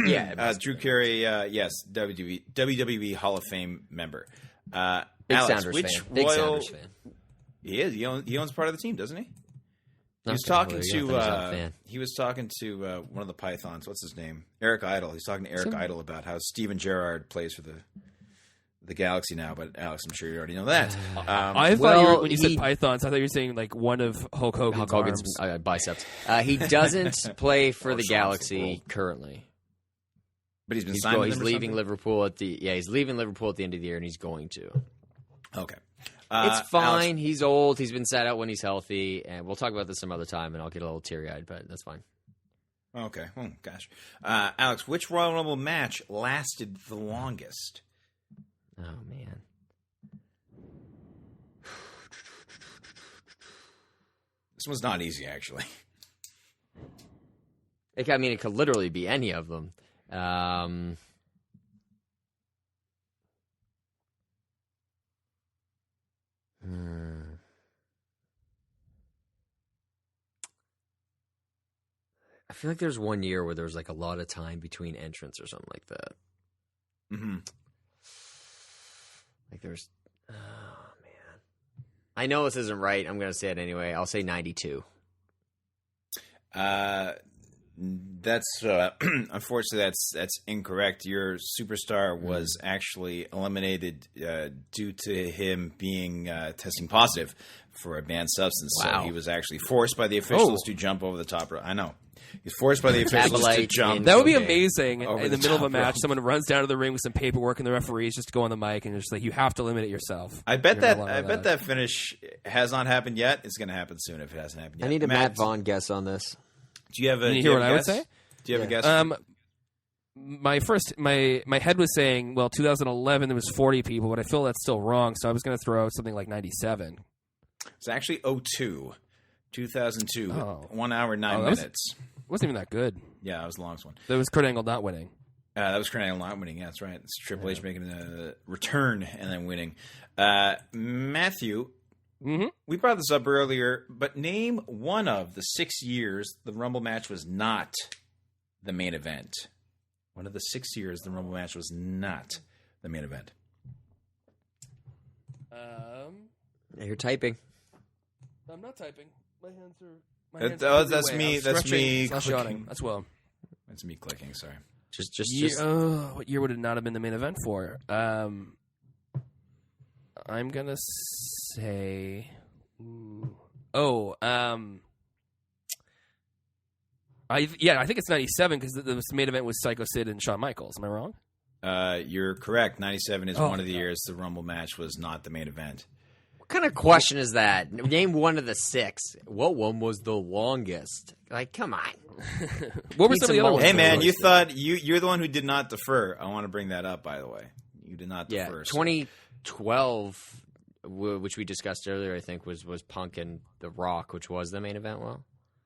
Yeah. it must Drew have been. Carey, yes, WWE Hall of Fame member. Big Alex, Sounders which fan. Big royal? Sounders fan. He is. He owns part of the team, doesn't he? He Not was talking technically, I don't think he's not a to. fan. He was talking to one of the Pythons. What's his name? Eric Idle. He's talking to Eric Idle about how Steven Gerrard plays for the Galaxy now. But Alex, I'm sure you already know that. I thought well, when you said Pythons, I thought you were saying like one of Hulk Hogan's arms. Biceps. He doesn't play for the Sean's Galaxy currently. But he's been He's, signed. he's with them or leaving something? Liverpool at the he's leaving Liverpool at the end of the year, and he's going to. Okay, It's fine. Alex, He's old. He's been sat out when he's healthy, and we'll talk about this some other time, and I'll get a little teary-eyed, but that's fine. okay. Oh gosh, Alex, which Royal Rumble match lasted the longest? Oh man. This one's not easy, actually. It could literally be any of them. I feel like there's one year where there was like a lot of time between entrants or something like that. Mm-hmm. Like there's, oh man, I know this isn't right. I'm gonna say it anyway. I'll say 92. That's unfortunately that's incorrect. Your superstar was actually eliminated due to him being testing positive for a banned substance. Wow. So he was actually forced by the officials to jump over the top rope. I know. He's forced by the officials to Metabolite jump. in- That would be Okay. amazing. Over In the the middle of a top match, rope. someone runs down to the ring with some paperwork, and the referees just go on the mic and just like, "You have to limit it yourself." I bet You're that not allowed I to bet that finish has not happened yet. It's going to happen soon if it hasn't happened yet. I need a Matt Vaughn guess on this. Do you have a? Can you do hear have what a I would guess? say? Do you have a guess? My head was saying, well, 2011 there was 40 people, but I feel that's still wrong. So I was going to throw out something like 97. It's actually 2002. Oh. 1 hour 9 that was- minutes. It wasn't even that good. Yeah, that was the longest one. That was Kurt Angle not winning. That was Kurt Angle not winning. Yeah, that's right. It's Triple H making a return and then winning. Matthew, we brought this up earlier, but name one of the 6 years the Rumble match was not the main event. One of the 6 years the Rumble match was not the main event. You're typing. I'm not typing. My hands are. That's me. That's me Yawning. clicking. That's well. That's me clicking. Sorry. Just What year would it not have been the main event for? I'm gonna say. I think it's 97 because the main event was Psycho Sid and Shawn Michaels. Am I wrong? You're correct. 97 is one of the years the Rumble match was not the main event. What kind of question is that? Name one of the 6. What one was the longest? Like, come on. What were Need some of some the other ones? Hey, multiple man, you choice. thought you're the one who did not defer. I want to bring that up, by the way. You did not Yeah, defer. 2012, which we discussed earlier, I think was Punk and The Rock, which was the main event. Well,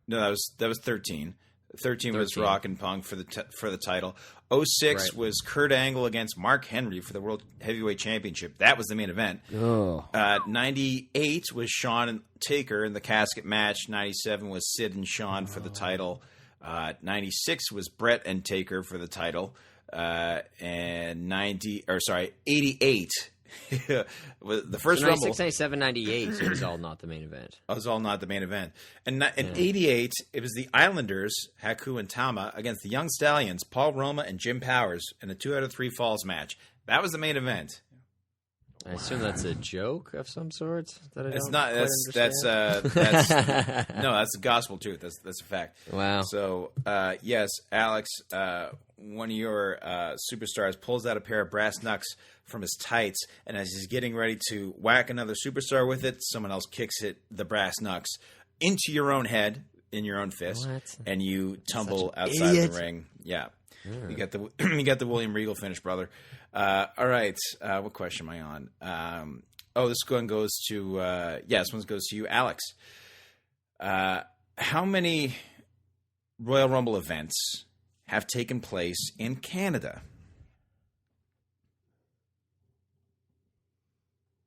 No, that was 13. 13 was 13. Rock and Punk for the title. 06 Right. was Kurt Angle against Mark Henry for the World Heavyweight Championship. That was the main event. Oh. 98 was Shawn and Taker in the casket match. 97 was Sid and Shawn for the title. 96 was Brett and Taker for the title. And 88 was the first Rumble. 96, 97, 98, it was all not the main event. It was all not the main event. And in 88, it was the Islanders, Haku and Tama, against the Young Stallions, Paul Roma and Jim Powers, in a 2 out of 3 falls match. That was the main event. I assume that's a joke of some sort. That I It's don't not. quite That's understand. no. That's the gospel truth. That's a fact. Wow. So yes, Alex, one of your superstars pulls out a pair of brass knucks from his tights, and as he's getting ready to whack another superstar with it, someone else kicks the brass knucks into your own head in your own fist, What? and you tumble Such an outside idiot. of the ring. Yeah. You got the you got the William Regal finish, brother. All right, what question am I on? This one goes to this one goes to you, Alex. How many Royal Rumble events have taken place in Canada?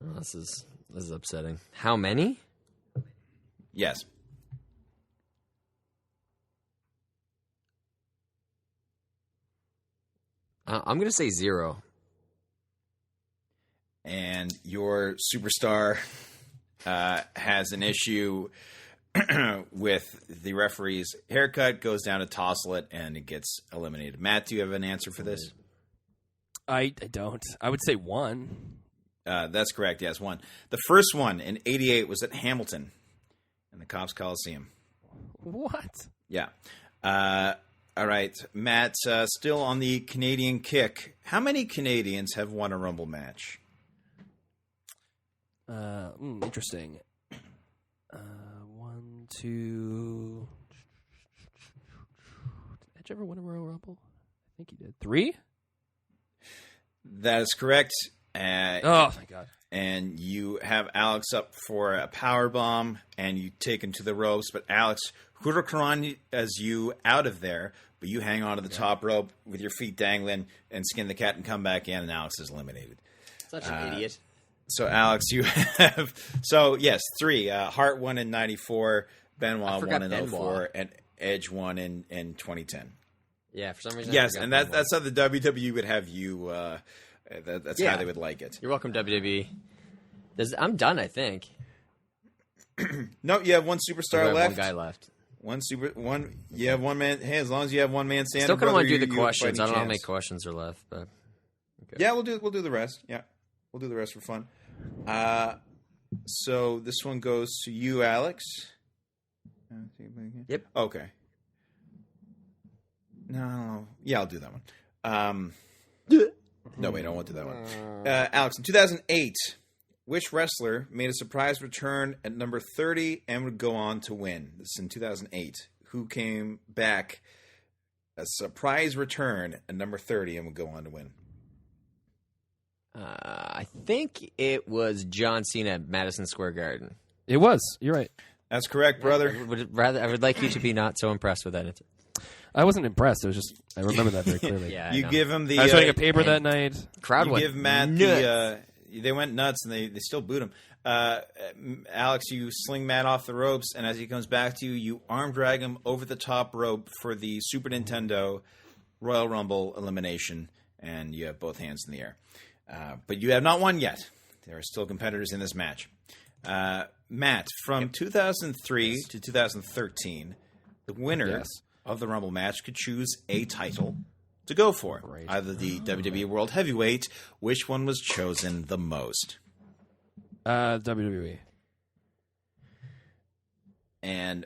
Oh, this is upsetting. How many? Yes. I'm going to say 0. And your superstar has an issue with the referee's haircut, goes down to tossle it, and it gets eliminated. Matt, do you have an answer for this? I don't. I would say 1. That's correct. Yes, 1. The first one in '88 was at Hamilton in the Cops Coliseum. What? Yeah. All right, Matt, still on the Canadian kick. How many Canadians have won a Rumble match? Interesting. 1, 2. Did Edge ever win a Royal Rumble? I think he did. 3? That is correct. Oh, thank God. And you have Alex up for a power bomb, and you take him to the ropes. But Alex hurricanrana as you out of there, but you hang on to the top rope with your feet dangling and skin the cat and come back in, and Alex is eliminated. Such an idiot. So, Alex, you have... So, yes, 3. Hart won in 94, Benoit won in 04, and Edge won in 2010. Yeah, for some reason. Yes, and that's how the WWE would have you... that's how they would like it. You're welcome, WWE. I'm done, I think. No, you have one superstar I have left. one guy left. You have one man. Hey, as long as you have one man standing. Still kind of want to do brother, the you have questions. I don't know how fighting many chance. questions are left, but okay. Yeah, we'll do the rest. Yeah, we'll do the rest for fun. So this one goes to you, Alex. Yep. Okay. No. Yeah, I'll do that one. No, wait, I won't do that one. Alex, in 2008, which wrestler made a surprise return at number 30 and would go on to win? This is in 2008. Who came back a surprise return at number 30 and would go on to win? I think it was John Cena at Madison Square Garden. It was. You're right. That's correct, brother. I would like you to be not so impressed with that answer. I wasn't impressed. It was just I remember that very clearly. Yeah, You give him the. I was writing a paper that night. Crowd You went give Matt nuts. they went nuts and they still boot him. Alex, you sling Matt off the ropes, and as he comes back to you, you arm drag him over the top rope for the Super Nintendo Royal Rumble elimination, and you have both hands in the air. But you have not won yet. There are still competitors in this match. Matt, from 2003 to 2013, the winner of the Rumble match could choose a title to go for. Great. Either the WWE World Heavyweight. Which one was chosen the most? WWE. And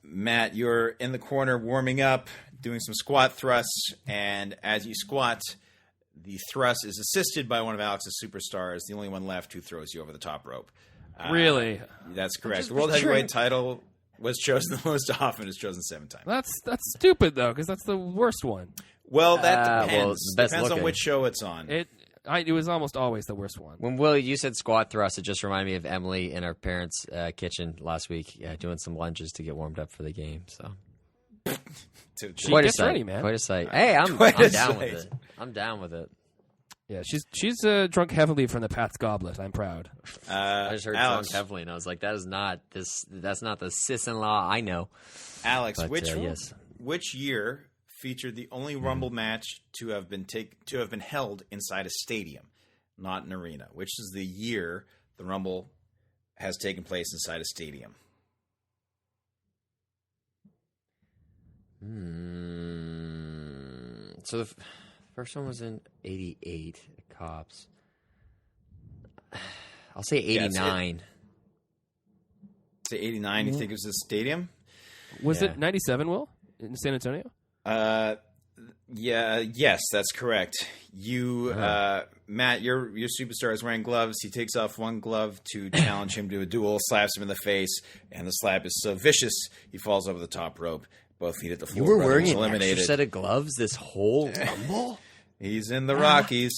Matt, you're in the corner warming up, doing some squat thrusts, and as you squat, the thrust is assisted by one of Alex's superstars, the only one left who throws you over the top rope. Really? That's correct. The World Heavyweight title was chosen the most often. It's chosen 7 times. That's stupid though, because that's the worst one. Well, that well, depends. it's the best Depends on looking. which show it's on. It was almost always the worst one. When Will, you said squat thrust, it just reminded me of Emily in our parents' kitchen last week, doing some lunges to get warmed up for the game. So She quite a gets sight, ready, man. quite a sight. Hey, I'm Quite a down sight. with it. I'm down with it. Yeah, she's drunk heavily from the Pat's Goblet. I'm proud. I just heard Alex, drunk heavily, and I was like, "That is not this. That's not the sis-in-law I know." Alex, But, yes. which year featured the only Rumble match to have been held inside a stadium, not an arena? Which is the year the Rumble has taken place inside a stadium? So the first one was in '88 at Cops. I'll say 89. Say 89. You think it was the stadium? Was it 97, Will, in San Antonio? Yes, that's correct. You, Matt, your superstar is wearing gloves. He takes off one glove to challenge him to a duel, slaps him in the face, and the slap is so vicious he falls over the top rope. Both feet at the floor. You were wearing an eliminated. extra set of gloves this whole Rumble? He's in the Rockies.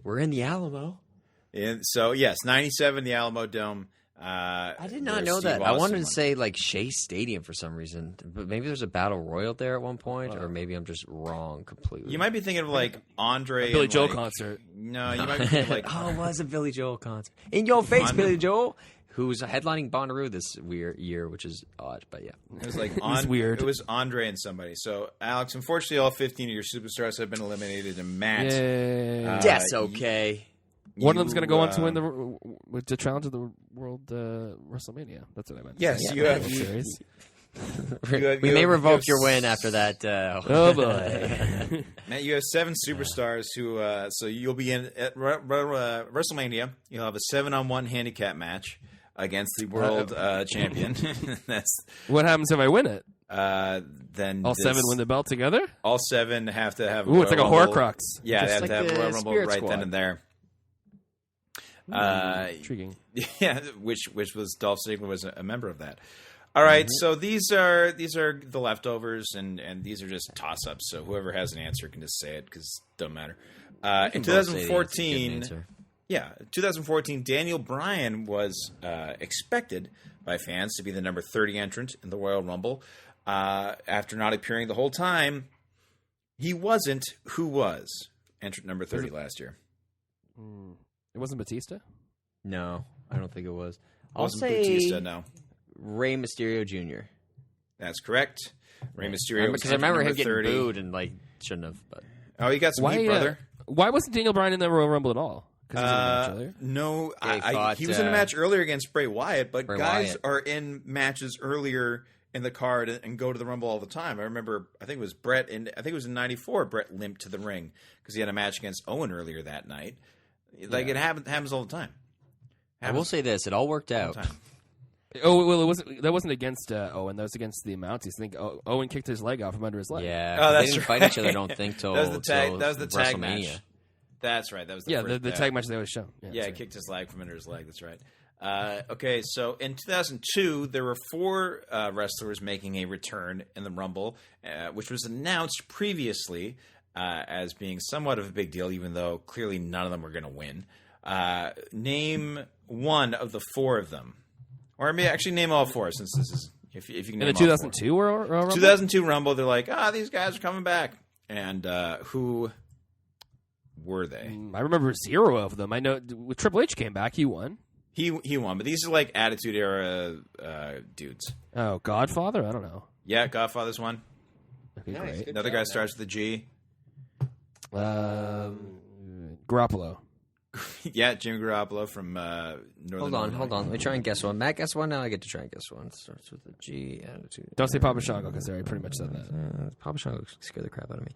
We're in the Alamo. And so, yes, 97, the Alamo Dome. I did not know that. I wanted to say like Shea Stadium for some reason, but maybe there's a battle royal there at one point, or maybe I'm just wrong completely. You might be thinking of like Andre. Billy Joel like, concert. No, you might be thinking like. Oh, it was a Billy Joel concert. In your face, Billy Joel, who's headlining Bonnaroo this weird year, which is odd, but yeah. It was like weird. It was Andre and somebody. So, Alex, unfortunately, all 15 of your superstars have been eliminated, and Matt. That's okay. One of them's going to go on to win the challenge of the world WrestleMania. That's what I meant. Yes, you have. We may revoke your win after that. Oh boy, Matt, you have 7 superstars who. So you'll be in at WrestleMania. You'll have a 7-on-1 handicap match against the world champion. That's what happens if I win it? Then all 7 win the belt together. All 7 have to have. Ooh, it's like a Horcrux. Yeah, they have like to have the a Royal Rumble Spirit right Squad. then and there. Intriguing. Yeah, which was Dolph Ziggler was a member of that. All right, so these are the leftovers, and these are just toss ups. So whoever has an answer can just say it because it doesn't matter. In 2014, 2014, Daniel Bryan was expected by fans to be the number 30 entrant in the Royal Rumble. After not appearing the whole time, he wasn't. Who was entrant number 30 last year? It wasn't Batista? No, I don't think it was. I'll Wasn't say Bautista, no. Rey Mysterio Jr. That's correct. Rey Mysterio was Because I remember him number getting 30. booed and like shouldn't have. But Oh, you got some heat, brother. Why wasn't Daniel Bryan in the Royal Rumble at all? Because he was in the match earlier? No, They fought, he was in a match earlier against Bray Wyatt, but Bray guys Wyatt. are in matches earlier in the card and go to the Rumble all the time. I remember, I think it was Brett, I think it was in '94. Brett limped to the ring because he had a match against Owen earlier that night. Like it happens all the time. I will say this: it all worked all out. the time. Oh, well, that wasn't against Owen. That was against the Mounties. I think Owen kicked his leg off from under his leg. Yeah, Oh, that's they didn't right. fight each other. I don't think till That was the tag. till That was the tag WrestleMania. match. That's right. That was the first, the tag match they always show. Yeah, that's he right. kicked his leg from under his leg. That's right. Okay, so in 2002, there were 4 wrestlers making a return in the Rumble, which was announced previously as being somewhat of a big deal, even though clearly none of them were going to win. Name one of the 4 of them. Or maybe actually name all 4, since this is... If you can name In the all 2002 Royal Rumble? 2002 Rumble, they're like, these guys are coming back. And who were they? I remember 0 of them. I know when Triple H came back, he won. He won, but these are like Attitude Era dudes. Oh, Godfather? I don't know. Yeah, Godfather's one. Okay, Nice. great. Good Another job, guy man. starts with a G. Garoppolo. Yeah, Jimmy Garoppolo from Northern Hold on. Let me try and guess one. Matt, guess one. Now I get to try and guess one. It starts with a G. Attitude. Don't say Papa Shango because they already pretty much said that. Papa Shango scared the crap out of me.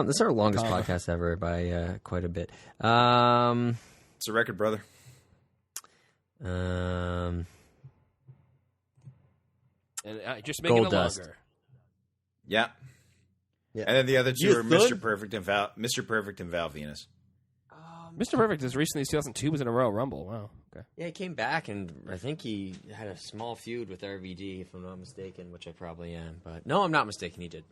This is our longest podcast ever by quite a bit. It's a record, brother. And just making it Goldust. longer. Yeah. Yeah. And then the other 2 Yes, are Mr. son. Perfect and Val Venus. Mr. Perfect as recently as 2002 was in a Royal Rumble. Wow. Okay. Yeah, he came back, and I think he had a small feud with RVD, if I'm not mistaken, which I probably am. But no, I'm not mistaken. He did.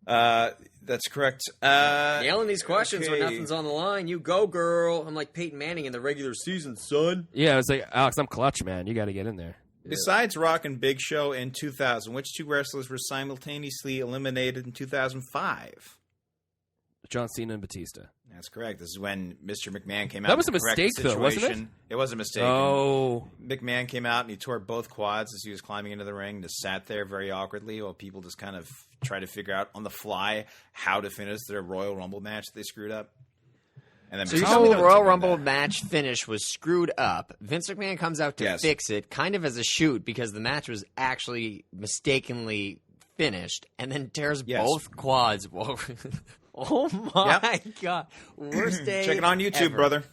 That's correct. Nailing these questions when okay. nothing's on the line. You go, girl. I'm like Peyton Manning in the regular season, son. Yeah, I was like, Alex, I'm clutch, man. You got to get in there. Besides Rock and Big Show in 2000, which 2 wrestlers were simultaneously eliminated in 2005? John Cena and Batista. That's correct. This is when Mr. McMahon came out. That was to a correct the mistake, though, wasn't it? situation. It was a mistake. Oh. McMahon came out and he tore both quads as he was climbing into the ring. Just sat there very awkwardly while people just kind of try to figure out on the fly how to finish their Royal Rumble match that they screwed up. And then So you McMahon tell me the took Royal it Rumble back. match finish was screwed up. Vince McMahon comes out to Yes. fix it, kind of as a shoot, because the match was actually mistakenly finished, and then tears Yes. both quads. Oh my God! Worst day. Check it on YouTube, ever. brother.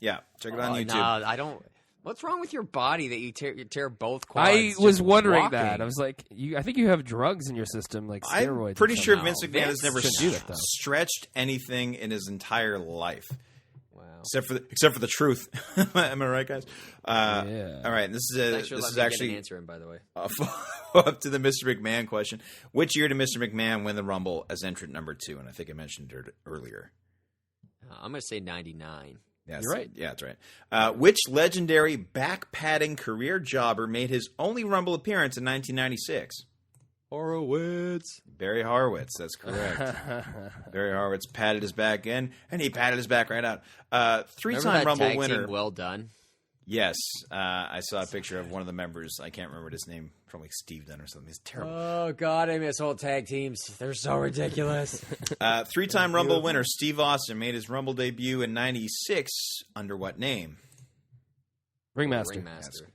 Yeah, check it on YouTube. No, I don't. What's wrong with your body that you tear both quads? I was wondering walking? that. I was like, I think you have drugs in your system, like steroids. I'm pretty sure No, Vince McMahon has never shouldn't do that, though. stretched anything in his entire life. Wow. Except for the truth. Am I right, guys? Yeah. All right. This is actually answering, by the way. Up to the Mr. McMahon question. Which year did Mr. McMahon win the Rumble as entrant number 2? And I think I mentioned it earlier. I'm going to say 99. Yeah, You're right. Yeah, that's right. Which legendary back-padding career jobber made his only Rumble appearance in 1996? Horowitz. Barry Horowitz. That's correct. Barry Horowitz patted his back in, and he patted his back right out. Three-time Rumble tag winner. Team well done. Yes, I saw a picture of one of the members. I can't remember his name. Probably Steve Dunn or something. He's terrible. Oh God, I miss old tag teams. They're so ridiculous. Three-time Rumble winner Steve Austin made his Rumble debut in '96 under what name? Ringmaster.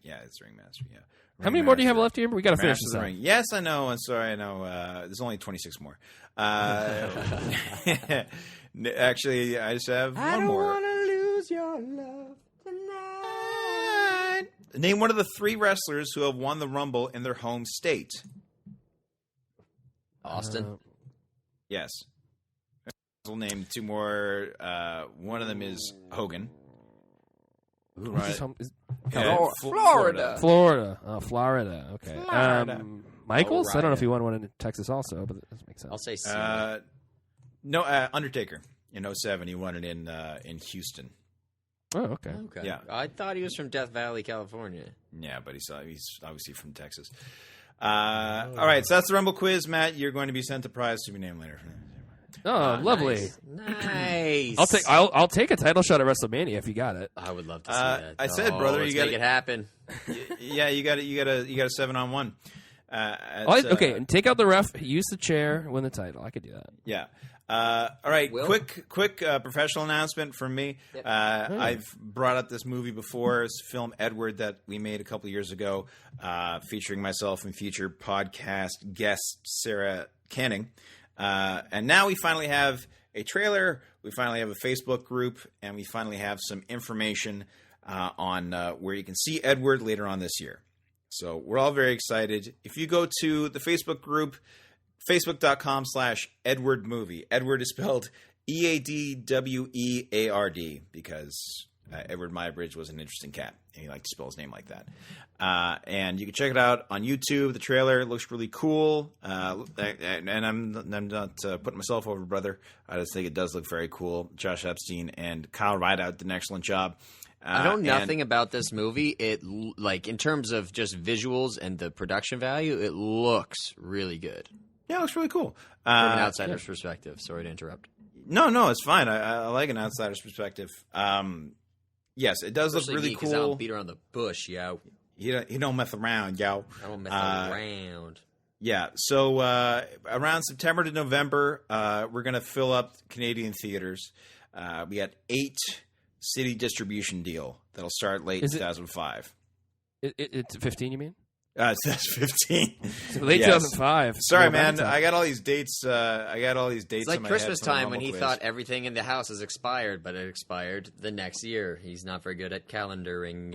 Yeah, it's Ringmaster. Yeah. How many more do you have left here? We got to finish this Master of up. the Ring. Yes, I know. I'm sorry. I know. There's only 26 more. Actually, I just have one more. I don't want to lose your love tonight. Name one of the 3 wrestlers who have won the Rumble in their home state. Austin. Yes. We'll name 2 more. One of them is Hogan. Ooh, Right. Florida. Florida. Oh, Florida. Okay. Florida. Michaels? I don't know if Orion. he won one in Texas also, but that makes sense. I'll say Cena. No, Undertaker. In 07, he won it in Houston. Oh, okay. Okay. Yeah. I thought he was from Death Valley, California. Yeah, but he's obviously from Texas. All right, so that's the Rumble quiz. Matt, you're going to be sent a prize to be named later. Oh, lovely. Nice. I'll take a title shot at WrestleMania if you got it. I would love to see that. I said, brother, let's you gotta- make it happen. Yeah, you got a 7-on-1. Okay, and take out the ref, use the chair, win the title. I could do that. Yeah. All right. Will? Quick professional announcement from me. Yep. I've brought up this movie before. It's a film Edward that we made a couple years ago, featuring myself and future podcast guest Sarah Canning. And now we finally have a trailer. We finally have a Facebook group, and we finally have some information on where you can see Edward later on this year. So we're all very excited. If you go to the Facebook group, Facebook.com/Edward Movie. Edward is spelled EADWEARD because Edward Muybridge was an interesting cat, and he liked to spell his name like that. And you can check it out on YouTube. The trailer looks really cool, and I'm not putting myself over, brother. I just think it does look very cool. Josh Epstein and Kyle Rideout did an excellent job. I know nothing about this movie. It in terms of just visuals and the production value, it looks really good. Yeah, it looks really cool. From an outsider's perspective. Sorry to interrupt. No, it's fine. I like an outsider's perspective. Yes, it does Especially look really me, 'cause I don't cool. beat around the bush, yo. You don't mess around, yo. I don't mess around. Yeah, so around September to November, we're going to fill up Canadian theaters. We got 8 city distribution deal that'll start late 2005. It's 15, you mean? It says 15. Late Yes. 2005. Sorry, Well, man. that's I got all these dates. It's like in my Christmas head from the time when Rumble he quiz. thought everything in the house is expired, but it expired the next year. He's not very good at calendaring.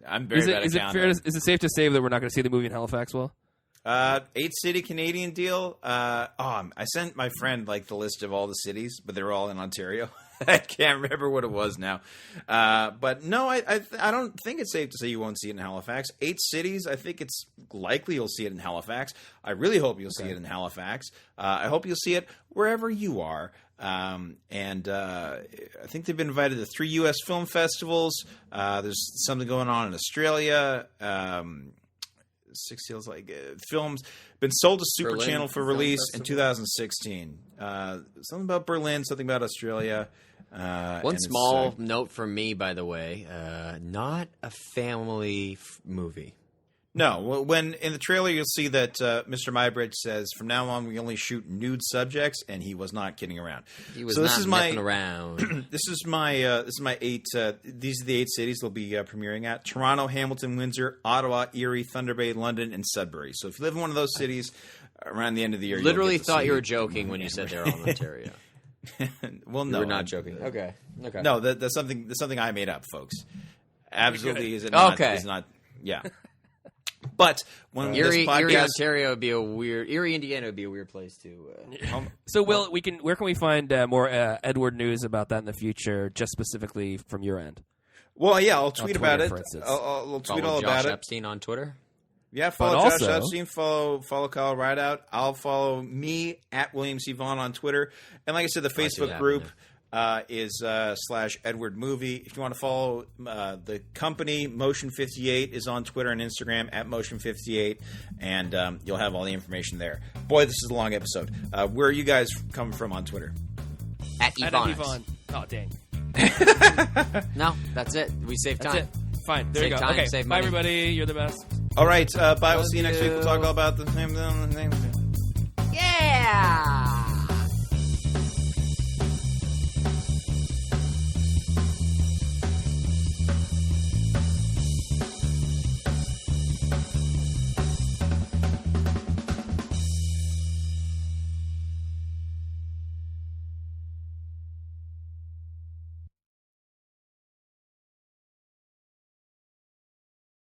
I'm very bad at counting. Is it safe to say that we're not going to see the movie in Halifax, Will? 8 city Canadian deal. I sent my friend the list of all the cities, but they're all in Ontario. I can't remember what it was now. But no, I don't think it's safe to say you won't see it in Halifax. 8 cities. I think it's likely you'll see it in Halifax. I really hope you'll see it in Halifax. I hope you'll see it wherever you are. And I think they've been invited to 3 U.S. film festivals. There's something going on in Australia. 6 deals films been sold to Super Berlin Channel for Film release in Festival. 2016. Something about Berlin, something about Australia. One small note from me, by the way, not a family movie. No, when in the trailer you'll see that Mr. Muybridge says, "From now on, we only shoot nude subjects," and he was not kidding around. He was So this not is my- messing around. This is my 8. These are the 8 cities they'll be premiering at: Toronto, Hamilton, Windsor, Ottawa, Erie, Thunder Bay, London, and Sudbury. So if you live in one of those cities around the end of the year, Literally you'll get to thought see you were joking when you said they're all in Ontario. well, You no, were not joking. Okay. Okay. No, that's something I made up, folks. Absolutely is it not? Okay. Is not. Yeah. But when Erie, this podcast, Erie, Ontario would be a weird. Erie, Indiana would be a weird place to. So, Will, where can we find more Edward news about that in the future, just specifically from your end? well, yeah, I'll tweet Twitter, about it. for instance. I'll tweet Follow all Josh about it. Epstein on Twitter. Yeah, follow But Josh also- Epstein, follow Kyle Rideout. I'll follow me at William C. Vaughan on Twitter. And like I said, the see Facebook that, group is /Edward Movie. If you want to follow the company, Motion 58 is on Twitter and Instagram at Motion 58, and you'll have all the information there. Boy, this is a long episode. Where are you guys coming from on Twitter? At Yvonne. Yvonne. Oh, dang. No, that's it. We save That's time. it. Fine. There Save you go. time, Okay. save Bye, money. everybody. You're the best. All right, bye. We'll Love see you next week. We'll talk you. all about the same thing. Yeah.